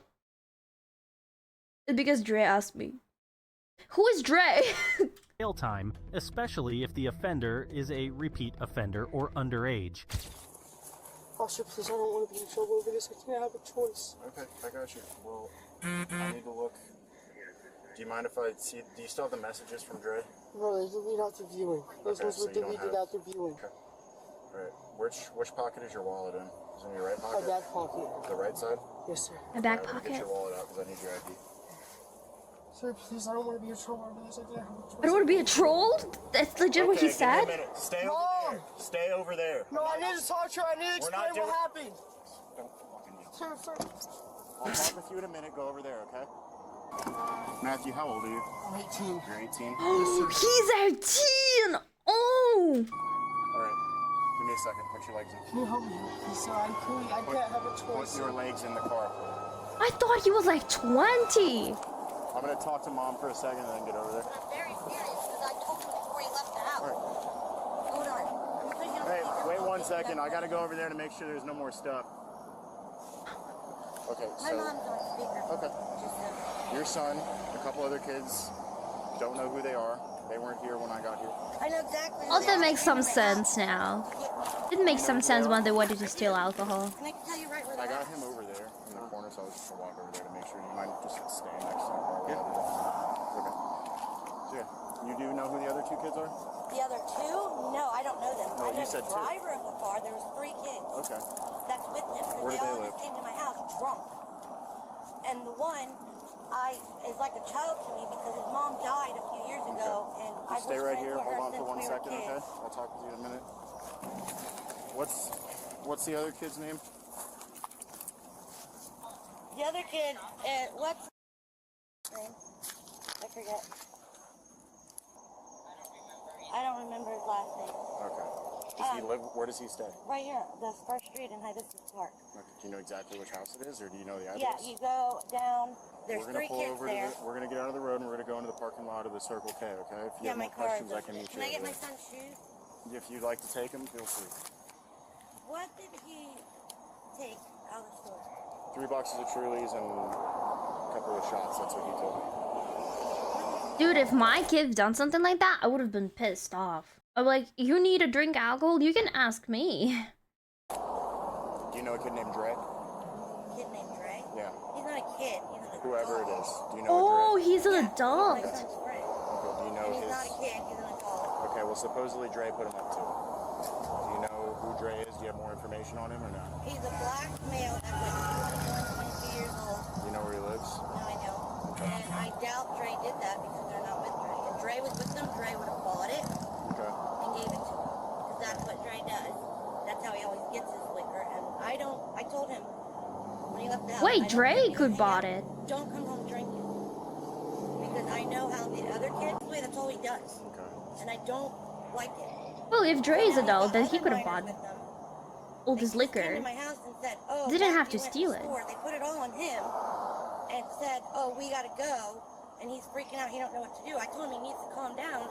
[SPEAKER 1] And because Dre asked me. Who is Dre?
[SPEAKER 6] Jail time, especially if the offender is a repeat offender or underage.
[SPEAKER 5] Officer, please, I don't want to be in trouble over this. I can't have a choice.
[SPEAKER 4] Okay, I got you. Well, I need to look. Do you mind if I see? Do you still have the messages from Dre?
[SPEAKER 5] No, they delete after viewing. Those
[SPEAKER 4] Okay,
[SPEAKER 5] ones
[SPEAKER 4] so
[SPEAKER 5] were
[SPEAKER 4] you don't
[SPEAKER 5] deleted
[SPEAKER 4] have-
[SPEAKER 5] after viewing.
[SPEAKER 4] Okay. All right. Which pocket is your wallet in? Is it in your right
[SPEAKER 5] My
[SPEAKER 4] pocket?
[SPEAKER 5] back pocket.
[SPEAKER 4] The right side?
[SPEAKER 5] Yes, sir.
[SPEAKER 1] My back
[SPEAKER 4] Get
[SPEAKER 1] pocket.
[SPEAKER 4] your wallet out because I need your ID.
[SPEAKER 5] Sir, please, I don't want to be a troll over this.
[SPEAKER 1] I don't want to be a troll? That's legit what he
[SPEAKER 4] Okay, give me a
[SPEAKER 1] said?
[SPEAKER 4] minute. Stay over
[SPEAKER 5] Mom!
[SPEAKER 4] there. Stay over there.
[SPEAKER 5] No, I need to talk to her. I need to
[SPEAKER 4] We're not
[SPEAKER 5] explain what happened.
[SPEAKER 4] Don't fucking do it.
[SPEAKER 5] Sir.
[SPEAKER 4] I'll talk with you in a minute. Go over there, okay? Matthew, how old are you?
[SPEAKER 5] I'm 18.
[SPEAKER 4] You're 18?
[SPEAKER 1] Oh, he's 18! Oh!
[SPEAKER 4] Alright. Give me a second. Put your legs in.
[SPEAKER 5] Can you help me? Please, sir, I can't have a choice.
[SPEAKER 4] Put your legs in the car.
[SPEAKER 1] I thought he was like 20.
[SPEAKER 4] I'm gonna talk to Mom for a second and then get over there.
[SPEAKER 7] I'm very serious because I told him before he left the house. Hold on. I'm putting you on
[SPEAKER 4] Hey,
[SPEAKER 7] speaker.
[SPEAKER 4] wait 1 second. I gotta go over there to make sure there's no more stuff. Okay,
[SPEAKER 7] My
[SPEAKER 4] so...
[SPEAKER 7] mom's on speaker.
[SPEAKER 4] Okay. Your son, a couple other kids, don't know who they are. They weren't here when I got here.
[SPEAKER 7] I know exactly.
[SPEAKER 1] Oh, that makes some sense now. It makes some sense when they wanted to steal alcohol.
[SPEAKER 7] And I can tell you right where
[SPEAKER 4] I
[SPEAKER 7] they're
[SPEAKER 4] got
[SPEAKER 7] at.
[SPEAKER 4] him over there in the corner, so I was just gonna walk over there to make sure. You mind just staying next to him while we do this? Okay. So yeah, you do know who the other 2 kids are?
[SPEAKER 7] The other 2? No, I don't know them.
[SPEAKER 4] No,
[SPEAKER 7] I know
[SPEAKER 4] you said
[SPEAKER 7] the
[SPEAKER 4] 2.
[SPEAKER 7] driver of the car. There was 3 kids.
[SPEAKER 4] Okay.
[SPEAKER 7] That's with him.
[SPEAKER 4] Where do
[SPEAKER 7] They
[SPEAKER 4] they
[SPEAKER 7] all
[SPEAKER 4] live?
[SPEAKER 7] just came to my house drunk. And the one, is like a child to me because his mom died a few years ago, and I
[SPEAKER 4] Stay
[SPEAKER 7] was
[SPEAKER 4] right
[SPEAKER 7] friends
[SPEAKER 4] here.
[SPEAKER 7] with her
[SPEAKER 4] Hold on for
[SPEAKER 7] since
[SPEAKER 4] 1
[SPEAKER 7] we were
[SPEAKER 4] second,
[SPEAKER 7] kids.
[SPEAKER 4] okay? I'll talk with you in a minute. What's the other kid's name?
[SPEAKER 7] The other kid, what's his name? I forget. I don't remember his last name.
[SPEAKER 4] Okay. Does he live? Where does he stay?
[SPEAKER 7] Right here, the first street in Hibiscus Park.
[SPEAKER 4] Okay. Do you know exactly which house it is, or do you know the
[SPEAKER 7] Yeah,
[SPEAKER 4] address?
[SPEAKER 7] you go down. There's
[SPEAKER 4] We're gonna
[SPEAKER 7] 3
[SPEAKER 4] pull
[SPEAKER 7] kids
[SPEAKER 4] over
[SPEAKER 7] there.
[SPEAKER 4] we're gonna get out of the road and we're gonna go into the parking lot of the Circle K, okay? If you
[SPEAKER 7] Yeah,
[SPEAKER 4] have
[SPEAKER 7] my
[SPEAKER 4] more
[SPEAKER 7] car
[SPEAKER 4] questions,
[SPEAKER 7] is
[SPEAKER 4] I can meet you
[SPEAKER 7] Can I get
[SPEAKER 4] over
[SPEAKER 7] my
[SPEAKER 4] there.
[SPEAKER 7] son's shoes?
[SPEAKER 4] If you'd like to take them, feel free.
[SPEAKER 7] What did he take out of the store?
[SPEAKER 4] 3 boxes of Trulies and a couple of shots. That's what he told me.
[SPEAKER 1] Dude, if my kid done something like that, I would have been pissed off. I'm like, you need to drink alcohol? You can ask me.
[SPEAKER 4] Do you know a kid named Dre?
[SPEAKER 7] Kid named Dre?
[SPEAKER 4] Yeah.
[SPEAKER 7] He's not a kid. He's an adult.
[SPEAKER 4] Whoever it is. Do you know
[SPEAKER 1] Oh,
[SPEAKER 4] a Dre?
[SPEAKER 1] he's an
[SPEAKER 7] My
[SPEAKER 1] adult.
[SPEAKER 7] son's friend.
[SPEAKER 4] Okay. Do you know
[SPEAKER 7] He's
[SPEAKER 4] his?
[SPEAKER 7] not a kid. He's an adult.
[SPEAKER 4] Okay. Well, supposedly Dre put him up too. Do you know who Dre is? Do you have more information on him or not?
[SPEAKER 7] He's a black male that's like 22 years old.
[SPEAKER 4] Do you know where he lives?
[SPEAKER 7] No, I don't. And I doubt Dre did that because they're not with Dre. If Dre was with them, Dre would have bought it
[SPEAKER 4] Okay.
[SPEAKER 7] and gave it to him. Because that's what Dre does. That's how he always gets his liquor. And I told him when he left the house.
[SPEAKER 1] Wait,
[SPEAKER 7] I don't
[SPEAKER 1] Dre
[SPEAKER 7] want you to
[SPEAKER 1] could
[SPEAKER 7] hang
[SPEAKER 1] bought
[SPEAKER 7] out.
[SPEAKER 1] it.
[SPEAKER 7] Don't come home drinking. Because I know how the other kids do it. That's all he does.
[SPEAKER 4] Okay.
[SPEAKER 7] And I don't like it.
[SPEAKER 1] Well, if Dre is
[SPEAKER 7] Now he's
[SPEAKER 1] adult,
[SPEAKER 7] got
[SPEAKER 1] then he
[SPEAKER 7] other
[SPEAKER 1] could have
[SPEAKER 7] minors
[SPEAKER 1] bought
[SPEAKER 7] with them.
[SPEAKER 1] all
[SPEAKER 7] They
[SPEAKER 1] this
[SPEAKER 7] just came
[SPEAKER 1] liquor.
[SPEAKER 7] to my house and said, oh,
[SPEAKER 1] Didn't have
[SPEAKER 7] Matthew
[SPEAKER 1] to
[SPEAKER 7] went
[SPEAKER 1] steal
[SPEAKER 7] the
[SPEAKER 1] it.
[SPEAKER 7] store. They put it all on him and said, oh, we gotta go. And he's freaking out. He don't know what to do. I told him he needs to calm down.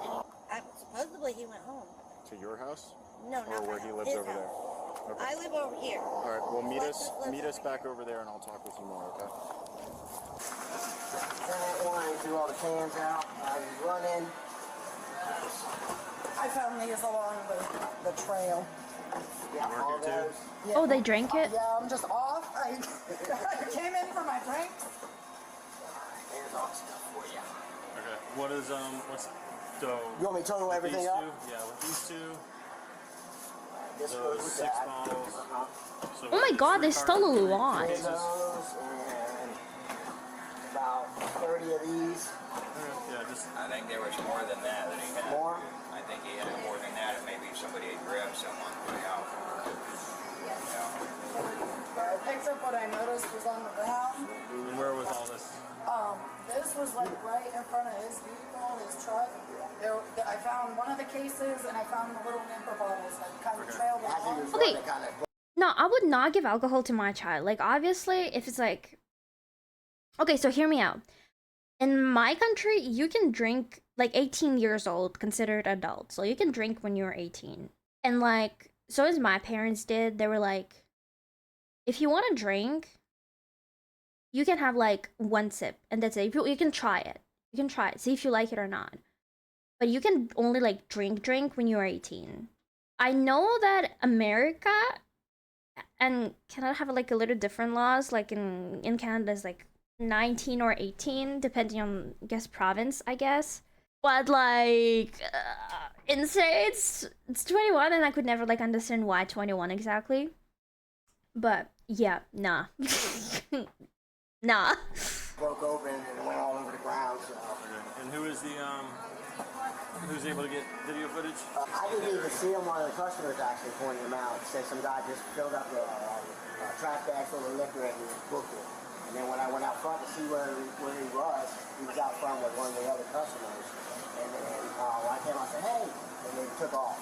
[SPEAKER 7] And supposedly he went home.
[SPEAKER 4] To your house?
[SPEAKER 7] No,
[SPEAKER 4] Or
[SPEAKER 7] not
[SPEAKER 4] where
[SPEAKER 7] my
[SPEAKER 4] he
[SPEAKER 7] house.
[SPEAKER 4] lives
[SPEAKER 7] His
[SPEAKER 4] over there?
[SPEAKER 7] house.
[SPEAKER 4] Okay.
[SPEAKER 7] I live over here.
[SPEAKER 4] All right. Well, meet
[SPEAKER 7] Alexis
[SPEAKER 4] us
[SPEAKER 7] lives over
[SPEAKER 4] back over there, and I'll talk with you more. Okay.
[SPEAKER 8] I threw all the cans out. I was running.
[SPEAKER 5] I found these along the trail.
[SPEAKER 8] Yeah, all those.
[SPEAKER 5] Yeah.
[SPEAKER 1] Oh, they drank it?
[SPEAKER 5] Yeah, I'm just off. I came in for my drink.
[SPEAKER 8] There's all the stuff for you.
[SPEAKER 6] Okay. What is what's so?
[SPEAKER 8] You want me to total everything
[SPEAKER 6] these
[SPEAKER 8] up?
[SPEAKER 6] two? Yeah, with these two.
[SPEAKER 8] This
[SPEAKER 6] Those
[SPEAKER 8] goes with
[SPEAKER 6] 6
[SPEAKER 8] that.
[SPEAKER 6] bottles. So
[SPEAKER 1] Oh my
[SPEAKER 6] there's
[SPEAKER 1] god,
[SPEAKER 6] 3
[SPEAKER 1] they stole a
[SPEAKER 6] cartons,
[SPEAKER 1] lot.
[SPEAKER 6] 3
[SPEAKER 8] Three of
[SPEAKER 6] cases.
[SPEAKER 8] those and about 30 of these.
[SPEAKER 6] Yeah, just
[SPEAKER 10] I think there was more than that he had.
[SPEAKER 8] More?
[SPEAKER 10] I think he had more than that, and maybe somebody had grabbed someone on the way out.
[SPEAKER 5] I picked up what I noticed was on the ground.
[SPEAKER 6] where was all this?
[SPEAKER 5] This was like right in front of his vehicle, his truck. I found one of the cases and I found the little nipper bottles that kind of trailed
[SPEAKER 8] As he
[SPEAKER 5] along.
[SPEAKER 8] was
[SPEAKER 1] Okay.
[SPEAKER 8] running, kind of.
[SPEAKER 1] No, I would not give alcohol to my child. Like, obviously, if it's like... Okay, so hear me out. In my country, you can drink, like, 18 years old, considered adult. So you can drink when you're 18. And, like, so as my parents did, they were like, if you want to drink, you can have, like, 1 sip. And that's it. You can try it. You can try it. See if you like it or not. But you can only, like, drink when you're 18. I know that America and Canada have like a little different laws. Like in Canada, it's like 19 or 18, depending on, I guess, province, I guess. But like, insane. It's 21, and I could never like understand why 21 exactly. But yeah, nah, nah.
[SPEAKER 8] Broke open and it went all over the ground. So.
[SPEAKER 11] And who's able to get video footage?
[SPEAKER 8] I didn't even see him. One of the customers actually pointed him out. Said some guy just filled up the trash bag full of liquor and he booked it. And then when I went out front to see where he was out front with one of the other customers. And then when I came out, I said, hey, and then he took off.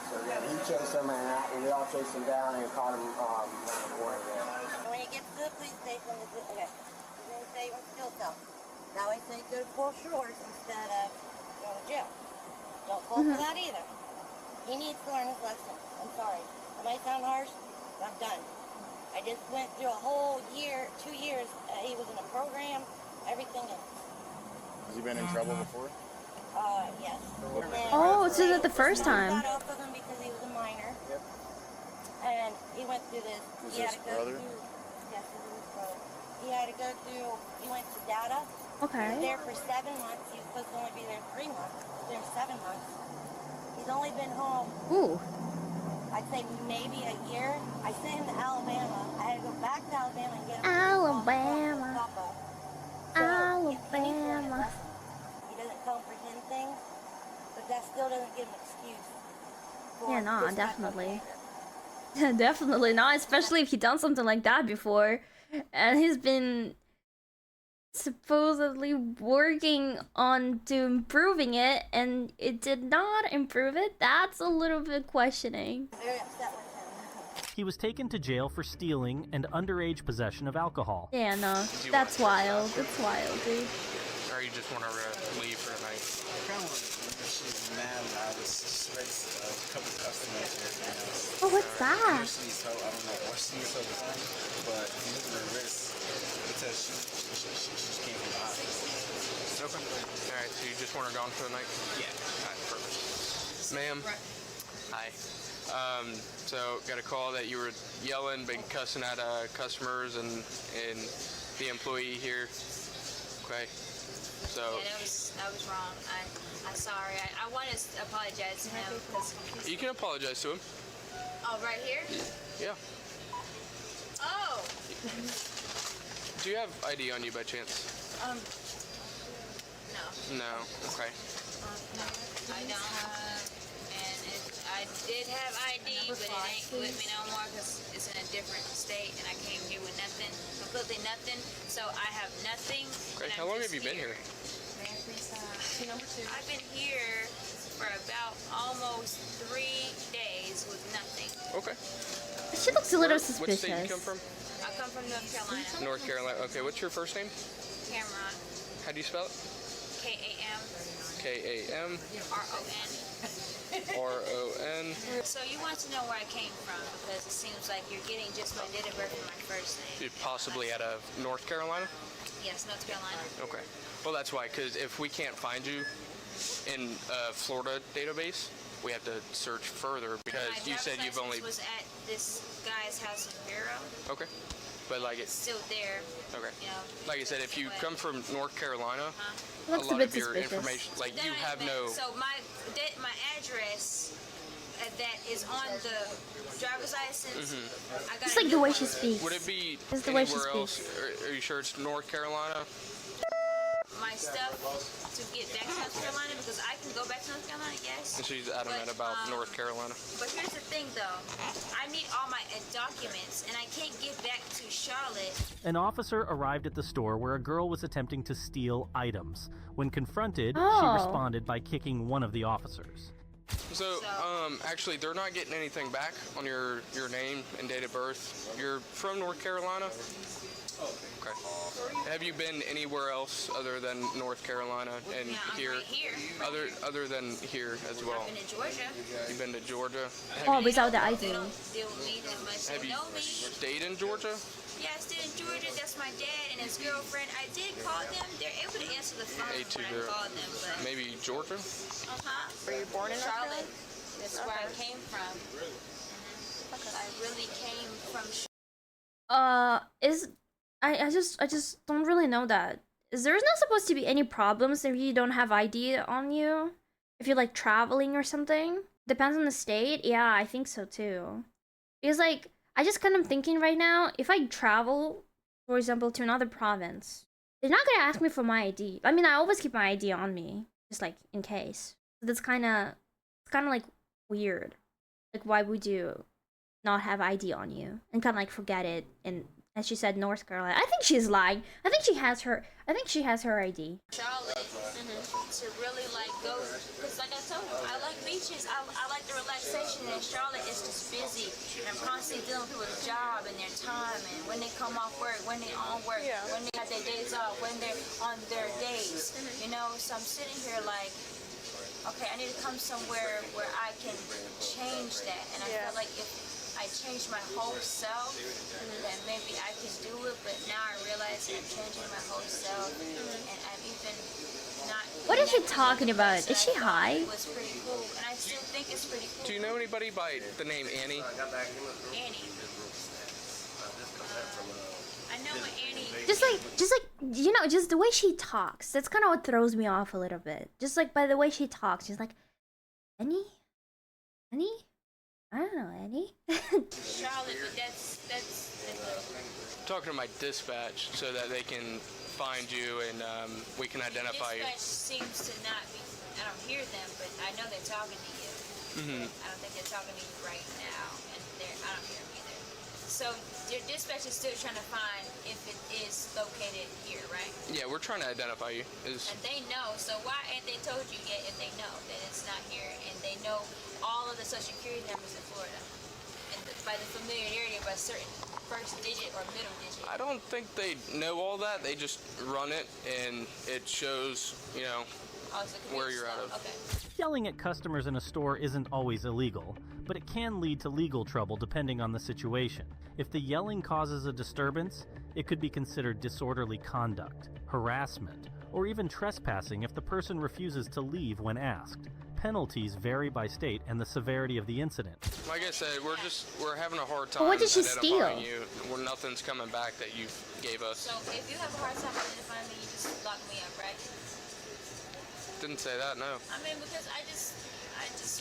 [SPEAKER 8] So then he chased him and we all chased him down and caught him
[SPEAKER 3] When you get to the police station, okay, you're going to say you're still tough. Now I say go to Full Shores instead of going to jail. Don't fall for that either. He needs to learn his lesson. I'm sorry. It might sound harsh, but I'm done. I just went through a whole year, 2 years. He was in a program, everything else.
[SPEAKER 4] Has he been in trouble before?
[SPEAKER 3] Yes.
[SPEAKER 1] Oh, so is it the first time?
[SPEAKER 3] Got off of him because he was a minor.
[SPEAKER 4] Yep.
[SPEAKER 3] And he went through this.
[SPEAKER 4] Was
[SPEAKER 3] He had
[SPEAKER 4] his
[SPEAKER 3] to go
[SPEAKER 4] brother?
[SPEAKER 3] through. Yes, it was his brother. He had to go through. He went to data. He was
[SPEAKER 1] Okay.
[SPEAKER 3] there for 7 months. He was supposed to only be there 3 months. He was there 7 months. He's only been home.
[SPEAKER 1] Ooh.
[SPEAKER 3] I'd say maybe a year. I sent him to Alabama. I had to go back to Alabama and get him.
[SPEAKER 1] Alabama. Alabama.
[SPEAKER 3] He doesn't comprehend things, but that still doesn't give him an excuse.
[SPEAKER 1] Yeah, no, definitely. Definitely not, especially if he done something like that before. And he's been supposedly working on to improving it, and it did not improve it. That's a little bit questioning.
[SPEAKER 3] Very upset with him.
[SPEAKER 6] He was taken to jail for stealing and underage possession of alcohol.
[SPEAKER 1] Yeah, no, that's wild. That's wild, dude.
[SPEAKER 2] Or you just want to leave for the night?
[SPEAKER 12] I kind of want to she's mad loud. It's a couple customers here.
[SPEAKER 1] Oh, what's that?
[SPEAKER 12] She needs help. I don't know what she needs help with, but moving her wrist because she came from the hospital.
[SPEAKER 2] Okay. All right. So you just want her gone for the night?
[SPEAKER 12] Yeah.
[SPEAKER 2] All right. Perfect. Ma'am. Hi. So got a call that you were yelling, been cussing at customers and the employee here. Okay. So.
[SPEAKER 13] Yeah, that was wrong. I'm sorry. I want to apologize to him.
[SPEAKER 2] You can apologize to him.
[SPEAKER 13] Oh, right here?
[SPEAKER 2] Yeah.
[SPEAKER 13] Oh.
[SPEAKER 2] Do you have ID on you by chance?
[SPEAKER 13] No.
[SPEAKER 2] No. Okay.
[SPEAKER 13] No, I don't. And I did have ID, but it ain't with me no more because it's in a different state, and I came here with nothing, completely nothing. So I have nothing.
[SPEAKER 2] Okay. How long have you been here?
[SPEAKER 13] I've been here for about almost 3 days with nothing.
[SPEAKER 2] Okay.
[SPEAKER 1] She looks a little
[SPEAKER 2] What
[SPEAKER 1] suspicious.
[SPEAKER 2] state you come from?
[SPEAKER 13] I come from North Carolina.
[SPEAKER 2] North Carolina. Okay. What's your first name?
[SPEAKER 13] Cameron.
[SPEAKER 2] How do you spell it?
[SPEAKER 13] K-A-M.
[SPEAKER 2] K-A-M.
[SPEAKER 13] R-O-N.
[SPEAKER 2] R-O-N.
[SPEAKER 13] So you want to know where I came from because it seems like you're getting just my date of birth and my first name.
[SPEAKER 2] Possibly out of North Carolina?
[SPEAKER 13] Yes, North Carolina.
[SPEAKER 2] Okay. Well, that's why, because if we can't find you in a Florida database, we have to search further because
[SPEAKER 13] My
[SPEAKER 2] you said you've only...
[SPEAKER 13] was at this guy's house in Vero.
[SPEAKER 2] Okay. But like
[SPEAKER 13] It's still there.
[SPEAKER 2] Okay.
[SPEAKER 13] You know.
[SPEAKER 2] Like I said, if you come from North Carolina, a
[SPEAKER 1] Looks a
[SPEAKER 2] lot
[SPEAKER 1] bit
[SPEAKER 2] of your
[SPEAKER 1] suspicious.
[SPEAKER 2] information, like you have no...
[SPEAKER 13] So my address that is on the driver's license. I got
[SPEAKER 1] It's like the way she speaks.
[SPEAKER 2] Would it be
[SPEAKER 1] It's the way she
[SPEAKER 2] anywhere else?
[SPEAKER 1] speaks.
[SPEAKER 2] Are you sure it's North Carolina?
[SPEAKER 13] my stuff to get back to North Carolina because I can go back to North Carolina, yes.
[SPEAKER 2] And she's adamant about North Carolina.
[SPEAKER 13] But here's the thing, though. I need all my documents, and I can't get back to Charlotte.
[SPEAKER 6] An officer arrived at the store where a girl was attempting to steal items. When confronted, she
[SPEAKER 1] Oh.
[SPEAKER 6] responded by kicking one of the officers.
[SPEAKER 2] So, actually, they're not getting anything back on your name and date of birth. You're from North Carolina? Okay. Have you been anywhere else other than North Carolina and
[SPEAKER 13] Yeah, I'm
[SPEAKER 2] here?
[SPEAKER 13] right here.
[SPEAKER 2] Other than here as well?
[SPEAKER 13] I've been to Georgia.
[SPEAKER 2] You've been to Georgia?
[SPEAKER 1] Oh, without the ID.
[SPEAKER 13] They don't deal with me that much.
[SPEAKER 2] Have
[SPEAKER 13] They
[SPEAKER 2] you
[SPEAKER 13] know me.
[SPEAKER 2] stayed in Georgia?
[SPEAKER 13] Yeah, I stayed in Georgia. That's my dad and his girlfriend. I did call them. They're able to answer the phone when I called them, but...
[SPEAKER 2] Maybe Georgia?
[SPEAKER 13] Were you born in Charlotte? That's where I came from. I really came from.
[SPEAKER 1] I just don't really know that. There's not supposed to be any problems if you don't have ID on you, if you're like traveling or something. Depends on the state. Yeah, I think so too. Because like I just kind of thinking right now, if I travel, for example, to another province, they're not gonna ask me for my ID. I mean, I always keep my ID on me, just like in case. That's it's kind of like weird. Like, why would you not have ID on you and kind of like forget it? And as she said, North Carolina. I think she's lying. I think she has her ID.
[SPEAKER 13] Charlotte to really like go, because like I told him, I like beaches, I like the relaxation, and Charlotte is just busy, and I'm constantly dealing with people's job and their time, and when they come off work, when they on work, when they have their days off, when they're on their days, you know. So I'm sitting here like, okay, I need to come somewhere where I can change that, and I feel like if I change my whole self, then maybe I can do it, but now I realize I'm changing my whole self, and I'm even not...
[SPEAKER 1] What is she talking about? Is she high?
[SPEAKER 13] It was pretty cool, and I still think it's pretty cool.
[SPEAKER 2] Do you know anybody by the name Annie?
[SPEAKER 13] Annie. I know what Annie...
[SPEAKER 1] Just like, you know, just the way she talks. That's kind of what throws me off a little bit. Just like by the way she talks, she's like, Annie? I don't know, Annie.
[SPEAKER 13] Charlotte, that's
[SPEAKER 2] Talking to my dispatch so that they can find you and we can identify you.
[SPEAKER 13] Dispatch seems to not be... I don't hear them, but I know they're talking to you. I don't think they're talking to you right now, and I don't hear them either. So your dispatch is still trying to find if it is located here, right?
[SPEAKER 2] Yeah, we're trying to identify you.
[SPEAKER 13] And they know, so why ain't they told you yet if they know that it's not here, and they know all of the social security numbers in Florida, and by the familiarity by certain first digit or middle digit?
[SPEAKER 2] I don't think they know all that. They just run it, and it shows, you know, where you're out of.
[SPEAKER 13] Okay.
[SPEAKER 6] Yelling at customers in a store isn't always illegal, but it can lead to legal trouble depending on the situation. If the yelling causes a disturbance, it could be considered disorderly conduct, harassment, or even trespassing if the person refuses to leave when asked. Penalties vary by state and the severity of the incident.
[SPEAKER 2] Like I said, we're having a hard time
[SPEAKER 1] But what did she
[SPEAKER 2] identifying
[SPEAKER 1] steal?
[SPEAKER 2] you. Nothing's coming back that you gave us.
[SPEAKER 13] So if you have a hard time identifying me, you just lock me up, right?
[SPEAKER 2] Didn't say that, no.
[SPEAKER 13] I mean, because I just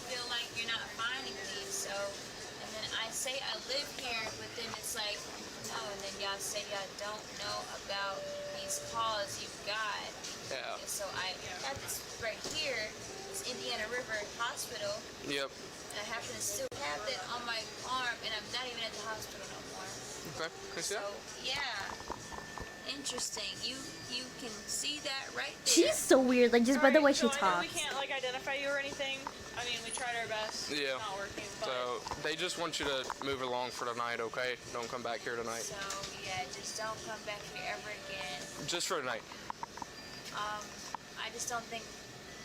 [SPEAKER 13] feel like you're not finding me, so, and then I say I live here, but then it's like, no, and then y'all say y'all don't know about these calls you've got.
[SPEAKER 2] Yeah.
[SPEAKER 13] So I got this right here, this Indiana River Hospital.
[SPEAKER 2] Yep.
[SPEAKER 13] And I happen to still have that on my arm, and I'm not even at the hospital no more.
[SPEAKER 2] Okay, can I see that?
[SPEAKER 13] Yeah. Interesting. You can see that right there.
[SPEAKER 1] She's so weird, like just by the way she
[SPEAKER 14] I know
[SPEAKER 1] talks.
[SPEAKER 14] we can't like identify you or anything. I mean, we tried our best.
[SPEAKER 2] Yeah.
[SPEAKER 14] It's not working. But...
[SPEAKER 2] So they just want you to move along for tonight, okay? Don't come back here tonight.
[SPEAKER 13] So yeah, just don't come back here ever again.
[SPEAKER 2] Just for tonight.
[SPEAKER 13] I just don't think,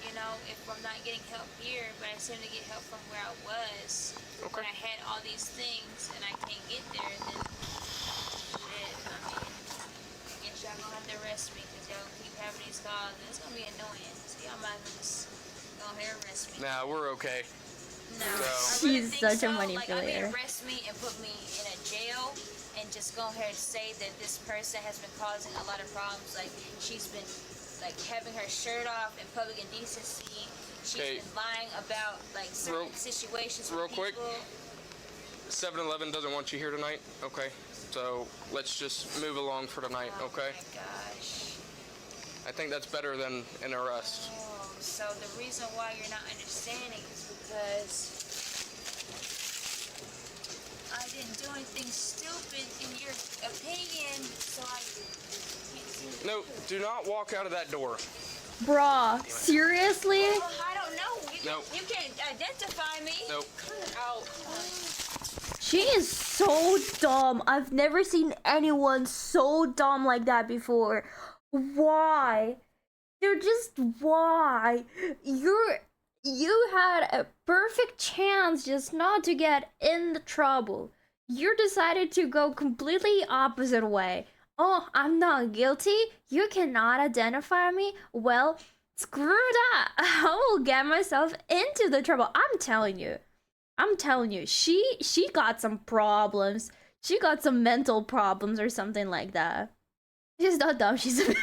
[SPEAKER 13] you know, if I'm not getting help here, but I seem to get help from where I was when I had all these things, and I can't get there, then shit. I mean, I guess y'all gonna have to arrest me because y'all keep having these calls, and it's gonna be annoying. So y'all might as well just go ahead and arrest me.
[SPEAKER 2] Nah, we're okay.
[SPEAKER 13] No,
[SPEAKER 1] She's such a
[SPEAKER 13] Like, I
[SPEAKER 1] manipulator.
[SPEAKER 13] mean, arrest me and put me in a jail and just go ahead and say that this person has been causing a lot of problems. Like, she's been, like, having her shirt off in public indecency. She's been lying about, like, certain situations with people.
[SPEAKER 2] Real quick, 7-Eleven doesn't want you here tonight, okay? So let's just move along for tonight, okay?
[SPEAKER 13] Oh my gosh.
[SPEAKER 2] I think that's better than an arrest.
[SPEAKER 13] Oh, so the reason why you're not understanding is because I didn't do anything stupid in your opinion, so I can't see.
[SPEAKER 2] No, do not walk out of that door.
[SPEAKER 1] Bruh, seriously?
[SPEAKER 13] Well, I don't know.
[SPEAKER 2] Nope.
[SPEAKER 13] You can't identify me.
[SPEAKER 2] Nope.
[SPEAKER 13] Out.
[SPEAKER 1] She is so dumb. I've never seen anyone so dumb like that before. Why? You're just why? You had a perfect chance just not to get in the trouble. You decided to go completely opposite way. Oh, I'm not guilty. You cannot identify me. Well, screw that. I will get myself into the trouble. I'm telling you, she got some problems. She got some mental problems or something like that. She's not dumb. She's a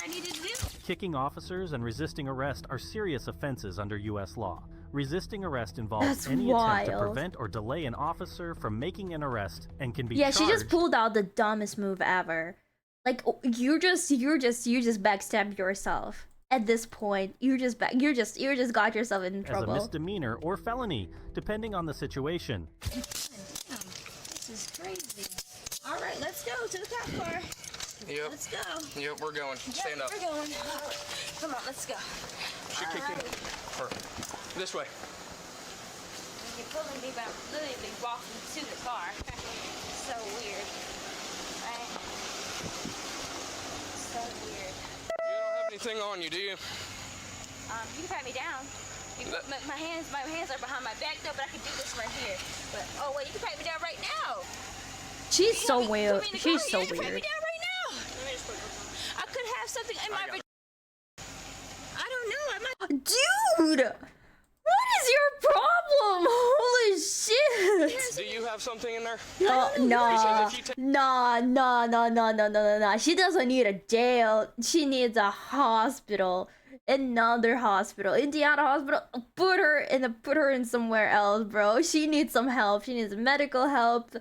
[SPEAKER 13] I needed to do.
[SPEAKER 6] Kicking officers and resisting arrest are serious offenses under U.S. law. Resisting arrest involves
[SPEAKER 1] That's
[SPEAKER 6] any attempt to
[SPEAKER 1] wild.
[SPEAKER 6] prevent or delay an officer from making an arrest and can be
[SPEAKER 1] Yeah,
[SPEAKER 6] charged.
[SPEAKER 1] she just pulled out the dumbest move ever. Like you just backstab yourself. At this point, you just got yourself in
[SPEAKER 6] as a
[SPEAKER 1] trouble.
[SPEAKER 6] misdemeanor or felony, depending on the situation.
[SPEAKER 13] Damn, this is crazy. All right, let's go to the cop car.
[SPEAKER 2] Yep.
[SPEAKER 13] Let's go.
[SPEAKER 2] Yep, we're going. Stand
[SPEAKER 13] Yep,
[SPEAKER 2] up.
[SPEAKER 13] we're going. Come on, let's go.
[SPEAKER 2] She kicked in. Perfect. This way.
[SPEAKER 13] You're pulling me, but I'm literally walking to the car. So weird. Right? So weird.
[SPEAKER 2] You don't have anything on you, do you?
[SPEAKER 13] You can pat me down. My hands are behind my back though, but I can do this right here. But oh wait, you can pat me down right now.
[SPEAKER 1] She's so weird.
[SPEAKER 13] Put me in the
[SPEAKER 1] She's
[SPEAKER 13] car.
[SPEAKER 1] so
[SPEAKER 13] You can pat me
[SPEAKER 1] weird.
[SPEAKER 13] down right now. I could have something in my. I don't know. I might.
[SPEAKER 1] Dude, what is your problem? Holy shit!
[SPEAKER 2] Do you have something in there?
[SPEAKER 1] No. She doesn't need a jail. She needs a hospital. Another hospital. Indiana hospital. Put her in somewhere else, bro. She needs some help. She needs medical help,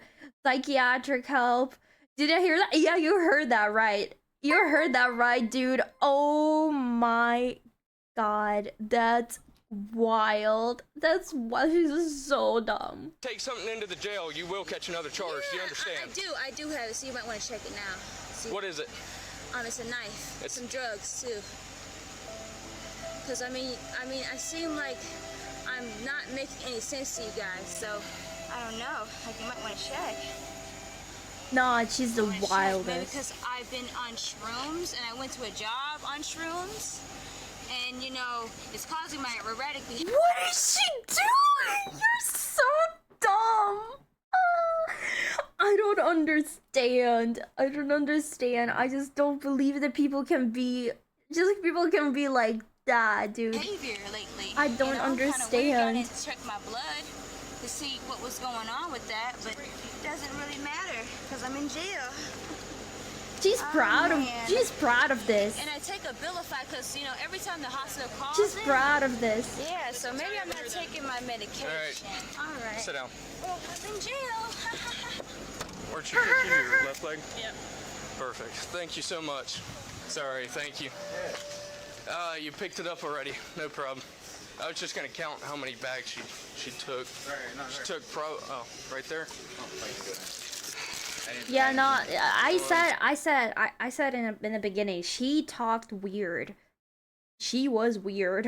[SPEAKER 1] psychiatric help. Did I hear that? Yeah, you heard that right. You heard that right, dude. Oh my god. That's wild. That's why she's so dumb.
[SPEAKER 2] Take something into the jail, you will catch another charge. Do you understand?
[SPEAKER 13] I do have it, so you might want to check it now. See?
[SPEAKER 2] What is it?
[SPEAKER 13] It's a knife. Some drugs too. Cause I mean, I seem like I'm not making any sense to you guys, so I don't know. Like you might want to check.
[SPEAKER 1] Nah, she's the
[SPEAKER 13] Maybe
[SPEAKER 1] wildest.
[SPEAKER 13] because I've been on shrooms and I went to a job on shrooms, and you know it's causing my erratic behavior.
[SPEAKER 1] What is she doing? You're so dumb. I don't understand. I just don't believe that people can be like that, dude.
[SPEAKER 13] Behavior lately.
[SPEAKER 1] I don't
[SPEAKER 13] Kinda weird. I
[SPEAKER 1] understand.
[SPEAKER 13] need to check my blood to see what was going on with that, but it doesn't really matter because I'm in jail.
[SPEAKER 1] She's proud of this.
[SPEAKER 13] And I take a Abilify because you know every time the hospital calls.
[SPEAKER 1] She's
[SPEAKER 13] in,
[SPEAKER 1] proud of this.
[SPEAKER 13] Yeah, so maybe I'm not taking my medication. All right.
[SPEAKER 2] Sit down.
[SPEAKER 13] Well, I'm in jail.
[SPEAKER 2] Where'd you kick you? Your left leg?
[SPEAKER 13] Yep.
[SPEAKER 2] Perfect. Thank you so much. Sorry, thank you. You picked it up already. No problem. I was just gonna count how many bags she took. She took right there.
[SPEAKER 1] Yeah, no, I said in the beginning, she talked weird. She was weird.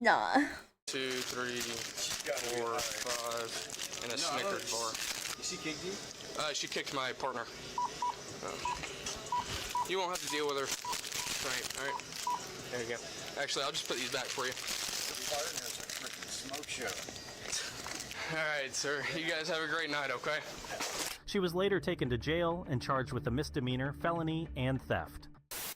[SPEAKER 1] Nah.
[SPEAKER 2] 2, 3, 4, 5, and a Snickers bar.
[SPEAKER 12] She kicked you?
[SPEAKER 2] She kicked my partner. You won't have to deal with her. Alright. There you go. Actually, I'll just put these back for you.
[SPEAKER 12] Smoke show.
[SPEAKER 2] Alright, sir. You guys have a great night, okay?
[SPEAKER 6] She was later taken to jail and charged with a misdemeanor, felony, and theft.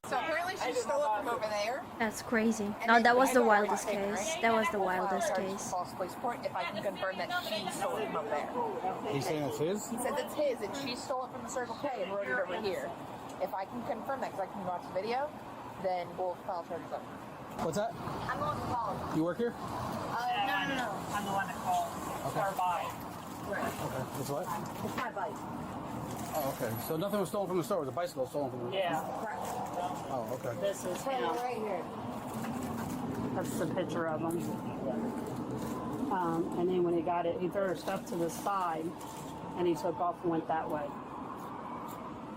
[SPEAKER 15] So apparently she stole it from over there.
[SPEAKER 1] That's crazy. No, that was the wildest case. That was the wildest case.
[SPEAKER 15] False police report if I can confirm that she stole it from over there.
[SPEAKER 12] He's saying it's his?
[SPEAKER 15] He says it's his and she stole it from the Circle K and wrote it over here. If I can confirm that, because I can watch the video, then we'll file charges up.
[SPEAKER 12] What's that?
[SPEAKER 15] I'm the one who called.
[SPEAKER 12] You work here?
[SPEAKER 15] No. I'm the one that called.
[SPEAKER 12] Okay.
[SPEAKER 15] Our bike. Right.
[SPEAKER 12] Okay. It's what?
[SPEAKER 15] It's my bike.
[SPEAKER 12] Oh, okay. So nothing was stolen from the store. It was a bicycle stolen from the
[SPEAKER 15] Yeah.
[SPEAKER 12] Oh, okay.
[SPEAKER 15] This is him. Right here.
[SPEAKER 16] That's the picture of him. And then when he got it, he threw her stuff to the side, and he took off and went that way.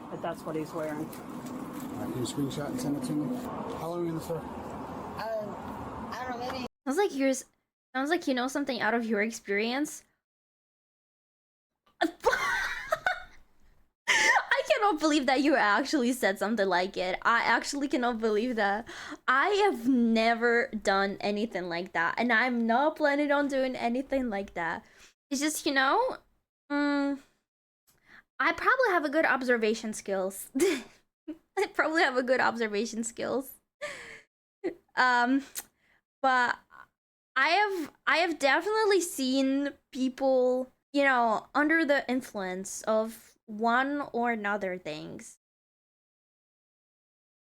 [SPEAKER 16] But that's what he's wearing.
[SPEAKER 12] Can you screenshot and send it to me? How long are you in the store?
[SPEAKER 15] I don't know, maybe.
[SPEAKER 1] Sounds like you know something out of your experience. I cannot believe that you actually said something like it. I actually cannot believe that. I have never done anything like that, and I'm not planning on doing anything like that. It's just, you know, I probably have a good observation skills. I probably have a good observation skills. But I have definitely seen people, you know, under the influence of one or another things.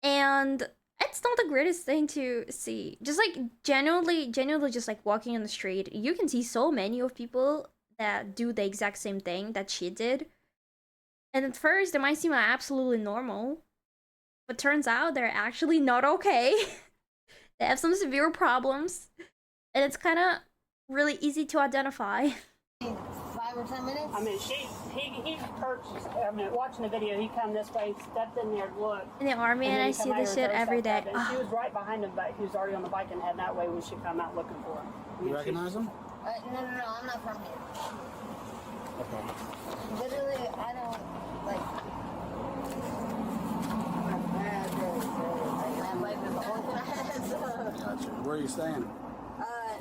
[SPEAKER 1] And it's not the greatest thing to see. Just like genuinely just like walking on the street, you can see so many of people that do the exact same thing that she did. And at first, they might seem like absolutely normal, but turns out they're actually not okay. They have some severe problems, and it's kind of really easy to identify.
[SPEAKER 15] 5 or 10 minutes?
[SPEAKER 16] I mean, he purchased, I mean, watching the video, he come this way, stepped in there, looked.
[SPEAKER 1] In the army, and I see this shit every day.
[SPEAKER 16] She was right behind him, but he was already on the bike and heading that way when she come out looking for him.
[SPEAKER 4] You recognize him?
[SPEAKER 15] No, I'm not from here.
[SPEAKER 4] Okay.
[SPEAKER 15] Literally, I don't, like,
[SPEAKER 4] Gotcha. Where are you staying?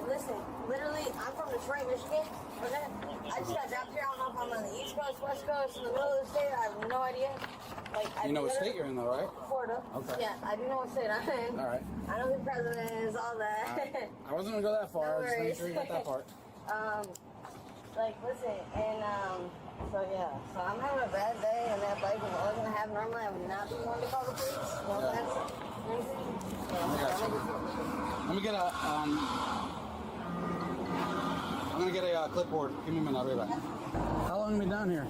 [SPEAKER 15] Listen, literally, I'm from Detroit, Michigan. Okay? I just got dropped here. I don't know if I'm on the East Coast, West Coast, in the middle of the state. I have no idea. Like,
[SPEAKER 4] You know what state you're in, though, right?
[SPEAKER 15] Florida.
[SPEAKER 4] Okay.
[SPEAKER 15] Yeah, I do know what state I'm in.
[SPEAKER 4] All right.
[SPEAKER 15] I know who the president is, all that.
[SPEAKER 4] I wasn't gonna go that far.
[SPEAKER 15] No
[SPEAKER 4] I just made
[SPEAKER 15] worries.
[SPEAKER 4] sure you got that part.
[SPEAKER 15] Like, listen, and, so yeah, so I'm having a bad day, and that bike was all gonna happen. Normally, I would not be one to call the police. No offense.
[SPEAKER 4] Let me get a, I'm gonna get a clipboard. Give me a minute, I'll be right back. How long have you been down here?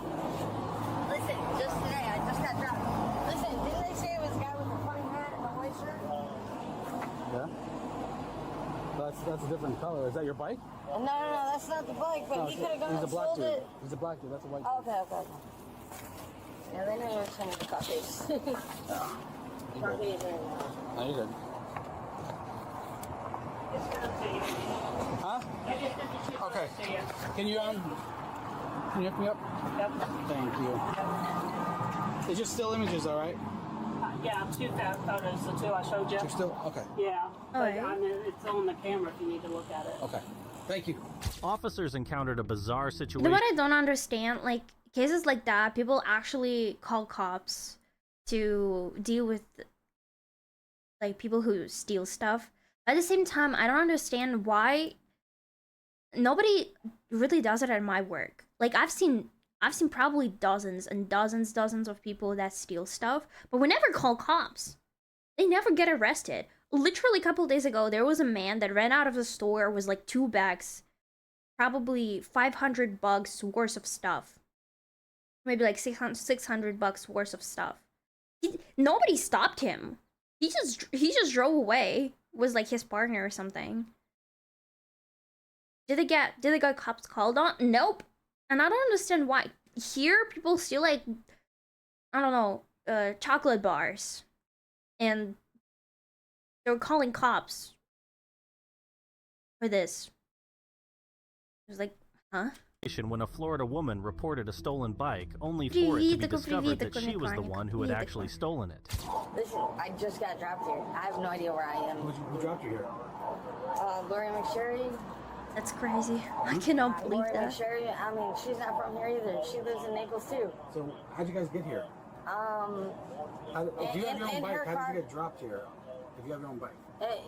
[SPEAKER 15] Listen, just today, I just got dropped. Listen, didn't they say it was a guy with a funny hat and a white shirt?
[SPEAKER 4] Yeah. That's a different color. Is that your bike?
[SPEAKER 15] No, that's not the bike, but
[SPEAKER 4] No,
[SPEAKER 15] he could have gone
[SPEAKER 4] he's a
[SPEAKER 15] and
[SPEAKER 4] black
[SPEAKER 15] sold
[SPEAKER 4] dude.
[SPEAKER 15] it.
[SPEAKER 4] He's a black dude. That's a white dude.
[SPEAKER 15] Oh, okay. Yeah, they know you're trying to Caucasian. Caucasian.
[SPEAKER 4] No, you're good. Huh? Okay. Can you hook me up?
[SPEAKER 16] Yep.
[SPEAKER 4] Thank you. It's just still images, all right?
[SPEAKER 16] Yeah, 2 photos, the 2 I showed you.
[SPEAKER 4] You're still okay.
[SPEAKER 16] Yeah.
[SPEAKER 1] Alright.
[SPEAKER 16] I mean, it's on the camera if you need to look at it.
[SPEAKER 4] Okay. Thank you.
[SPEAKER 6] Officers encountered a bizarre
[SPEAKER 1] You
[SPEAKER 6] situation.
[SPEAKER 1] know what I don't understand? Like, cases like that, people actually call cops to deal with, like, people who steal stuff. At the same time, I don't understand why nobody really does it at my work. Like, I've seen probably dozens and dozens of people that steal stuff, but we never call cops. They never get arrested. Literally a couple days ago, there was a man that ran out of the store with like 2 bags, probably $500 worth of stuff. Maybe like $600 worth of stuff. Nobody stopped him. He just drove away with like his partner or something. Did they get cops called on? Nope. And I don't understand why. Here, people steal like, I don't know, chocolate bars. And they're calling cops for this. It was like, huh?
[SPEAKER 6] When a Florida woman reported a stolen bike, only for it to be discovered that she was the one who had actually stolen it.
[SPEAKER 15] Listen, I just got dropped here. I have no idea where I am.
[SPEAKER 4] Who dropped you here?
[SPEAKER 15] Lori McSherry.
[SPEAKER 1] That's crazy. I cannot believe
[SPEAKER 15] Lori
[SPEAKER 1] that.
[SPEAKER 15] McSherry, I mean, she's not from here either. She lives in Naples too.
[SPEAKER 4] So how'd you guys get here? If you have your own bike, how did you get dropped here? If you have your own bike.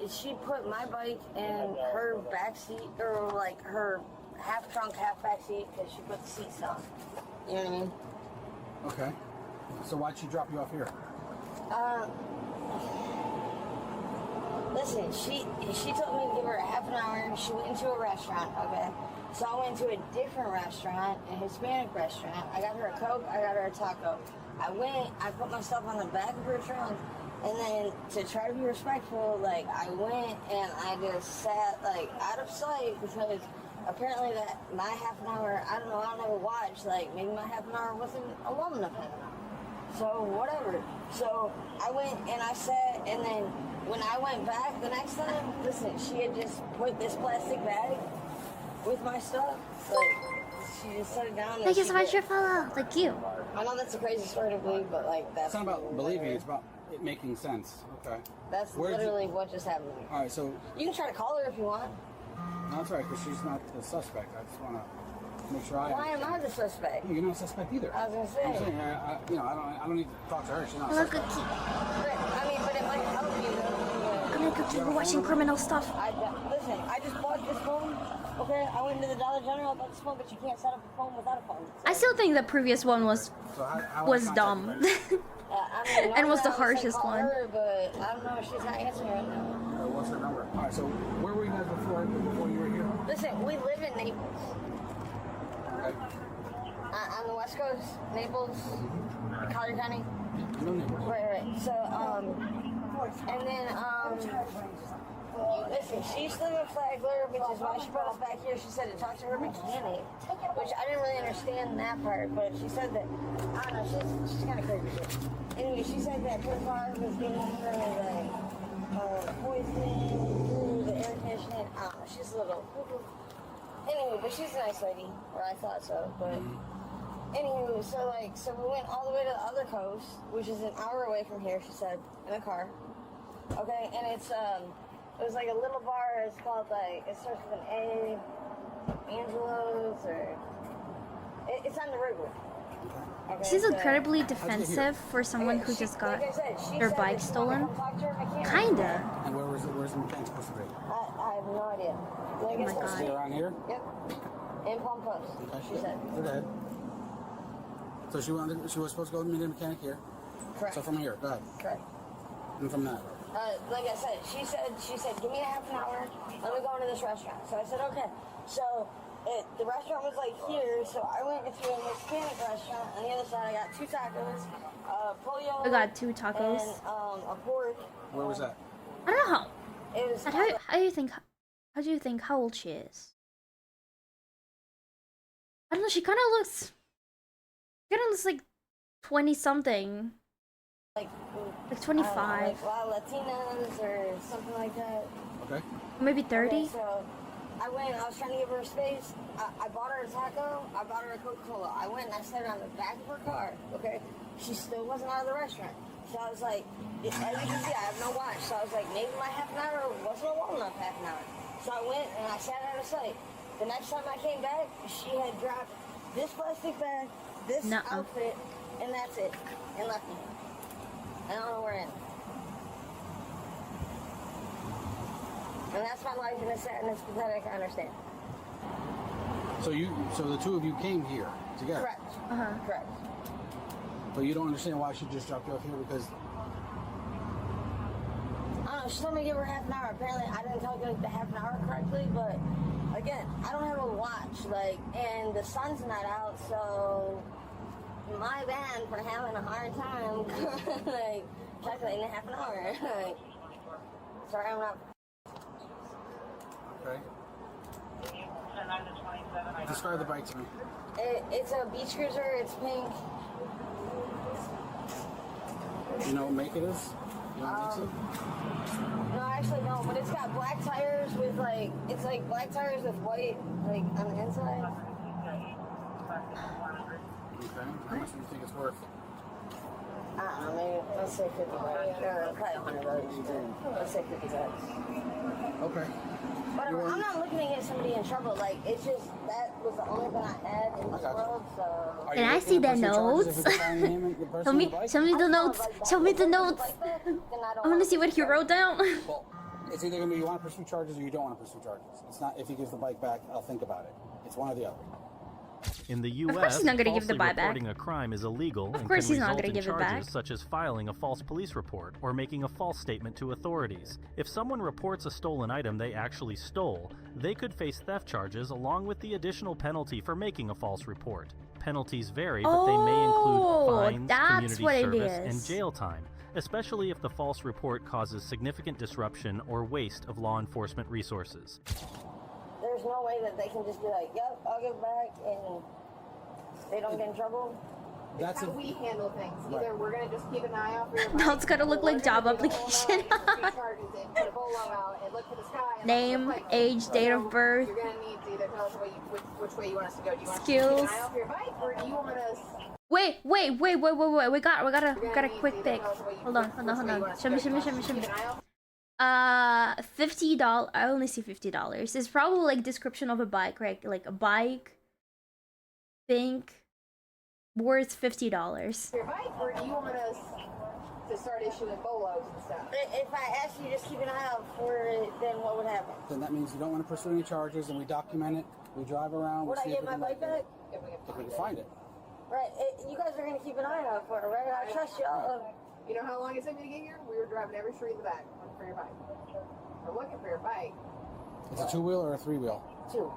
[SPEAKER 15] She put my bike in her back seat, or like her half trunk, half back seat, because she put the seats on. You know what I mean?
[SPEAKER 4] Okay. So why'd she drop you off here?
[SPEAKER 15] Listen, she told me to give her a half an hour. She went into a restaurant, okay? So I went to a different restaurant, a Hispanic restaurant. I got her a Coke, I got her a taco. I put my stuff on the back of her trunk, and then to try to be respectful, like, I went and I just sat, like, out of sight, because apparently that my half an hour, I don't know, I don't ever watch, like, maybe my half an hour wasn't a long enough half an hour. So, whatever. So, I went and I sat, and then when I went back the next time, listen, she had just put this plastic bag with my stuff, like, she just set it down.
[SPEAKER 1] Thank you so much for follow. Thank you.
[SPEAKER 15] I know that's a crazy story to believe, but, like, that's...
[SPEAKER 4] It's not about believing, it's about it making sense. Okay.
[SPEAKER 15] That's literally what just happened to me.
[SPEAKER 4] Alright, so...
[SPEAKER 15] You can try to call her if you want.
[SPEAKER 4] No, that's right, because she's not the suspect. I just want to make sure I...
[SPEAKER 15] Why am I the suspect?
[SPEAKER 4] You're not a suspect either.
[SPEAKER 15] I was going to say.
[SPEAKER 4] I'm saying, I don't need to talk to her. She's not a
[SPEAKER 1] Look
[SPEAKER 4] suspect.
[SPEAKER 1] at
[SPEAKER 15] But it might help you.
[SPEAKER 1] We're watching criminal stuff.
[SPEAKER 15] Listen, I just bought this phone. Okay, I went into the Dollar General, I bought this phone, but you can't set up a phone without a phone.
[SPEAKER 1] I still think the previous one was
[SPEAKER 4] So how
[SPEAKER 1] dumb.
[SPEAKER 15] I mean,
[SPEAKER 1] And was the
[SPEAKER 15] normally I would say
[SPEAKER 1] harshest
[SPEAKER 15] call
[SPEAKER 1] one.
[SPEAKER 15] her, but I don't know. She's not answering right now.
[SPEAKER 17] What's her number? All right, so where were you guys before you were here?
[SPEAKER 15] Listen, we live in Naples.
[SPEAKER 17] Okay.
[SPEAKER 15] On the West Coast, Naples, Collier County.
[SPEAKER 17] No Naples.
[SPEAKER 15] Right. So, and then, listen, she's still a Flagler, which is why she brought us back here. She said to talk to her mechanic, which I didn't really understand that part, but she said that, I don't know, she's kind of crazy. Anyway, she said that her car was giving her, like, poison through the air conditioning. I don't know, she's a little... Anyway, but she's a nice lady, or I thought so, but... Anywho, so we went all the way to the other coast, which is an hour away from here, she said, in a car. Okay, and it was like a little bar, it's called it starts with an A, Angelo's, or... It's on the river. Okay,
[SPEAKER 1] She's
[SPEAKER 15] so-
[SPEAKER 1] incredibly defensive for someone who just got their bike stolen. Kinda.
[SPEAKER 17] And where's the mechanic supposed to be?
[SPEAKER 15] I have no idea.
[SPEAKER 1] Oh my
[SPEAKER 17] Supposed to be
[SPEAKER 1] god.
[SPEAKER 17] around here?
[SPEAKER 15] Yep. In Palm Coast, she said.
[SPEAKER 17] Go ahead. So she was supposed to go meet a mechanic here.
[SPEAKER 15] Correct.
[SPEAKER 17] So from here, go ahead.
[SPEAKER 15] Correct.
[SPEAKER 17] And from that.
[SPEAKER 15] Like I said, she said, give me a half an hour, let me go into this restaurant. So I said, okay. So the restaurant was like here, so I went into a Hispanic restaurant. On the other side, I got 2 tacos, pollo.
[SPEAKER 1] I got 2 tacos.
[SPEAKER 15] And a pork.
[SPEAKER 17] Where was that?
[SPEAKER 1] I don't know how.
[SPEAKER 15] It was.
[SPEAKER 1] How do you think how old she is? I don't know. She kind of looks like 20 something. Like 25.
[SPEAKER 15] Like Latinas or something like that.
[SPEAKER 17] Okay.
[SPEAKER 1] Maybe 30.
[SPEAKER 15] Okay, so I was trying to give her space. I bought her a taco. I bought her a Coca-Cola. I went and I set her on the back of her car. Okay. She still wasn't out of the restaurant. So I was like, as you can see, I have no watch. So I was like, maybe my half an hour wasn't long enough half an hour. So I went and I sat out of sight. The next time I came back, she had dropped this plastic bag, this outfit, and that's it. And left me. I don't know where I am. And that's my life, and it's sad and it's pathetic, I understand.
[SPEAKER 17] So the two of you came here together?
[SPEAKER 15] Correct. Correct.
[SPEAKER 17] But you don't understand why she just dropped you off here because...
[SPEAKER 15] I don't know, she told me to give her half an hour. Apparently, I didn't calculate the half an hour correctly, but again, I don't have a watch, and the sun's not out, so my bad for having a hard time, calculating a half an hour. Sorry, I'm not...
[SPEAKER 17] Okay. Describe the bike to me.
[SPEAKER 15] It's a beach cruiser, it's pink.
[SPEAKER 17] You know what make it is? You know what makes it?
[SPEAKER 15] No, I actually don't, but it's got black tires with it's like black tires with white, on the inside.
[SPEAKER 17] Okay. How much do you think it's worth?
[SPEAKER 15] I don't know, maybe, let's say 50 bucks. Or probably 100 bucks. Let's say 50 bucks.
[SPEAKER 17] Okay.
[SPEAKER 15] But I'm not looking to get somebody in trouble. It's just, that was the only thing I had in this world, so...
[SPEAKER 1] Can I see the notes? Show me the notes. Show me the notes. I want to see what he wrote down.
[SPEAKER 17] Well, it's either going to be you want to pursue charges or you don't want to pursue charges. It's not, if he gives the bike back, I'll think about it. It's one or the other.
[SPEAKER 6] In the
[SPEAKER 1] Of course
[SPEAKER 6] U.S.,
[SPEAKER 1] he's not gonna give the
[SPEAKER 6] falsely
[SPEAKER 1] buy back.
[SPEAKER 6] reporting a crime is illegal and
[SPEAKER 1] course
[SPEAKER 6] can
[SPEAKER 1] he's not
[SPEAKER 6] result
[SPEAKER 1] gonna
[SPEAKER 6] in
[SPEAKER 1] give it
[SPEAKER 6] charges
[SPEAKER 1] back.
[SPEAKER 6] such as filing a false police report or making a false statement to authorities. If someone reports a stolen item they actually stole, they could face theft charges along with the additional penalty for making a false report. Penalties vary, but they may include fines,
[SPEAKER 1] that's
[SPEAKER 6] community
[SPEAKER 1] what it
[SPEAKER 6] service, and
[SPEAKER 1] is.
[SPEAKER 6] jail time, especially if the false report causes significant disruption or waste of law enforcement resources.
[SPEAKER 15] There's no way that they can just be like, yep, I'll give it back, and they don't get in trouble.
[SPEAKER 18] That's how we handle things. Either we're gonna just keep an eye out for your
[SPEAKER 1] Now it's gonna look like job application. Name, age, date of birth.
[SPEAKER 18] You're gonna need to either tell us which way you want us to go. Do you want us to
[SPEAKER 1] Skills.
[SPEAKER 18] keep an eye out for your bike, or do you want us?
[SPEAKER 1] Wait. We got a quick pick. Hold on. Show me. $50. I only see $50. It's probably like description of a bike, right? Like a bike. Think worth $50.
[SPEAKER 18] Your bike, or do you want us to start issuing bolos and stuff?
[SPEAKER 15] If I ask you to just keep an eye out for it, then what would happen?
[SPEAKER 17] Then that means you don't want to pursue any charges, and we document it. We drive around.
[SPEAKER 15] Would I get my bike back?
[SPEAKER 17] If we can find it.
[SPEAKER 15] Right, you guys are gonna keep an eye out for it, right? I trust y'all.
[SPEAKER 18] You know how long it took me to get here? We were driving every street in the back looking for your bike. I'm looking for your bike.
[SPEAKER 17] It's a 2-wheel or a 3-wheel?
[SPEAKER 15] 2.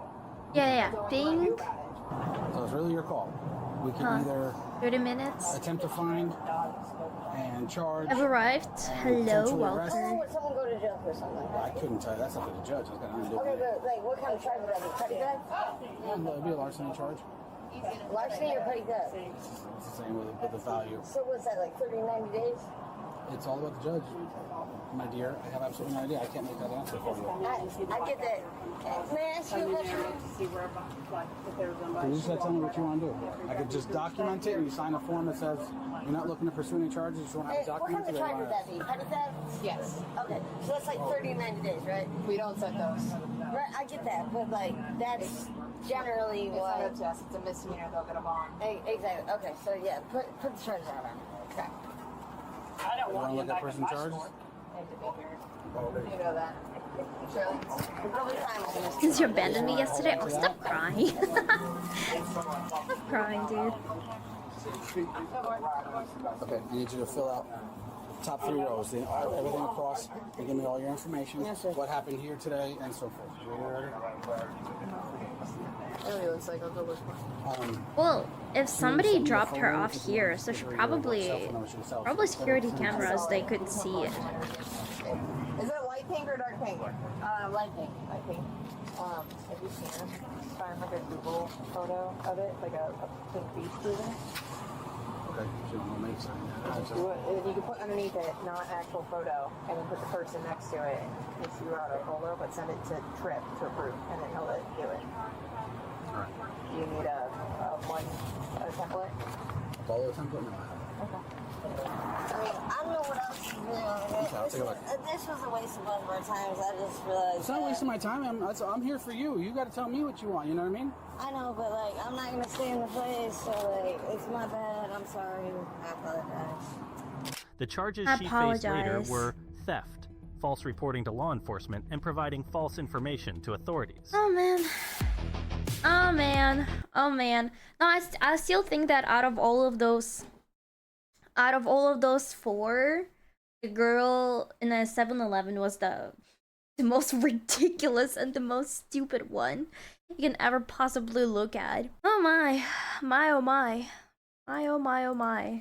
[SPEAKER 1] Yeah, pink.
[SPEAKER 17] So it's really your call. We can either
[SPEAKER 1] 30 minutes.
[SPEAKER 17] attempt to find and charge.
[SPEAKER 1] I've arrived. Hello, welcome.
[SPEAKER 15] How long would someone go to jail for something?
[SPEAKER 17] I couldn't tell you. That's up to the judge. That's got nothing to do with
[SPEAKER 15] Okay,
[SPEAKER 17] me.
[SPEAKER 15] but like, what kind of charge would that be? Petty theft?
[SPEAKER 17] Yeah, it'd be a larceny charge.
[SPEAKER 15] Larceny or petty theft?
[SPEAKER 17] It's the same with the value.
[SPEAKER 15] So what's that, like 30, 90 days?
[SPEAKER 17] It's all about the judge. My dear, I have absolutely no idea. I can't make that answer for you.
[SPEAKER 15] I get that. May I ask you a question?
[SPEAKER 17] Can you just tell me what you want to do? I could just document it and you sign a form that says you're not looking to pursue any charges, you just want to have it
[SPEAKER 15] What kind
[SPEAKER 17] documented.
[SPEAKER 15] of charge would that be? Petty theft?
[SPEAKER 18] Yes.
[SPEAKER 15] Okay, so that's like 30, 90 days, right?
[SPEAKER 18] We don't set those.
[SPEAKER 15] Right, I get that, but like, that's generally
[SPEAKER 18] It's
[SPEAKER 15] what...
[SPEAKER 18] not up to us. It's a misdemeanor. They'll get a bond.
[SPEAKER 15] Exactly, okay, so yeah, put the charges out on it.
[SPEAKER 18] Okay.
[SPEAKER 17] I don't want to look at person charges.
[SPEAKER 18] You know that.
[SPEAKER 1] Since you abandoned me yesterday, oh, stop crying. Stop crying, dude.
[SPEAKER 17] Okay, I need you to fill out top 3 rows, everything across, and give me all your information, what happened here today, and so forth.
[SPEAKER 18] It looks like I'll go look.
[SPEAKER 1] Well, if somebody dropped her off here, so she probably security cameras, they could see it.
[SPEAKER 18] Is it light pink or dark pink?
[SPEAKER 15] Light pink.
[SPEAKER 18] Light pink. Have you seen it? Find like a Google photo of it, like a pink beach cruiser.
[SPEAKER 17] Okay, so I'm gonna make something.
[SPEAKER 18] If you could put underneath it, not actual photo, and then put the person next to it in case you were out of photo, but send it to Trip to approve, and then he'll do it.
[SPEAKER 17] Alright.
[SPEAKER 18] You need a template?
[SPEAKER 17] Follow the template now.
[SPEAKER 15] I mean, I don't know what else to do.
[SPEAKER 17] Okay, I'll take a look.
[SPEAKER 15] This was a waste of both of our times. I just realized.
[SPEAKER 17] It's not wasting my time. I'm here for you. You got to tell me what you want. You know what I mean?
[SPEAKER 15] I know, but like, I'm not gonna stay in the place. So like, it's my bad. I'm sorry. I apologize.
[SPEAKER 6] The charges she faced later were theft, false reporting to law enforcement, and providing false information to authorities.
[SPEAKER 1] Oh man. Oh man. Oh man. No, I still think that out of all of those 4, the girl in a 7-Eleven was the most ridiculous and the most stupid one you can ever possibly look at. Oh my. My oh my. My oh my oh my.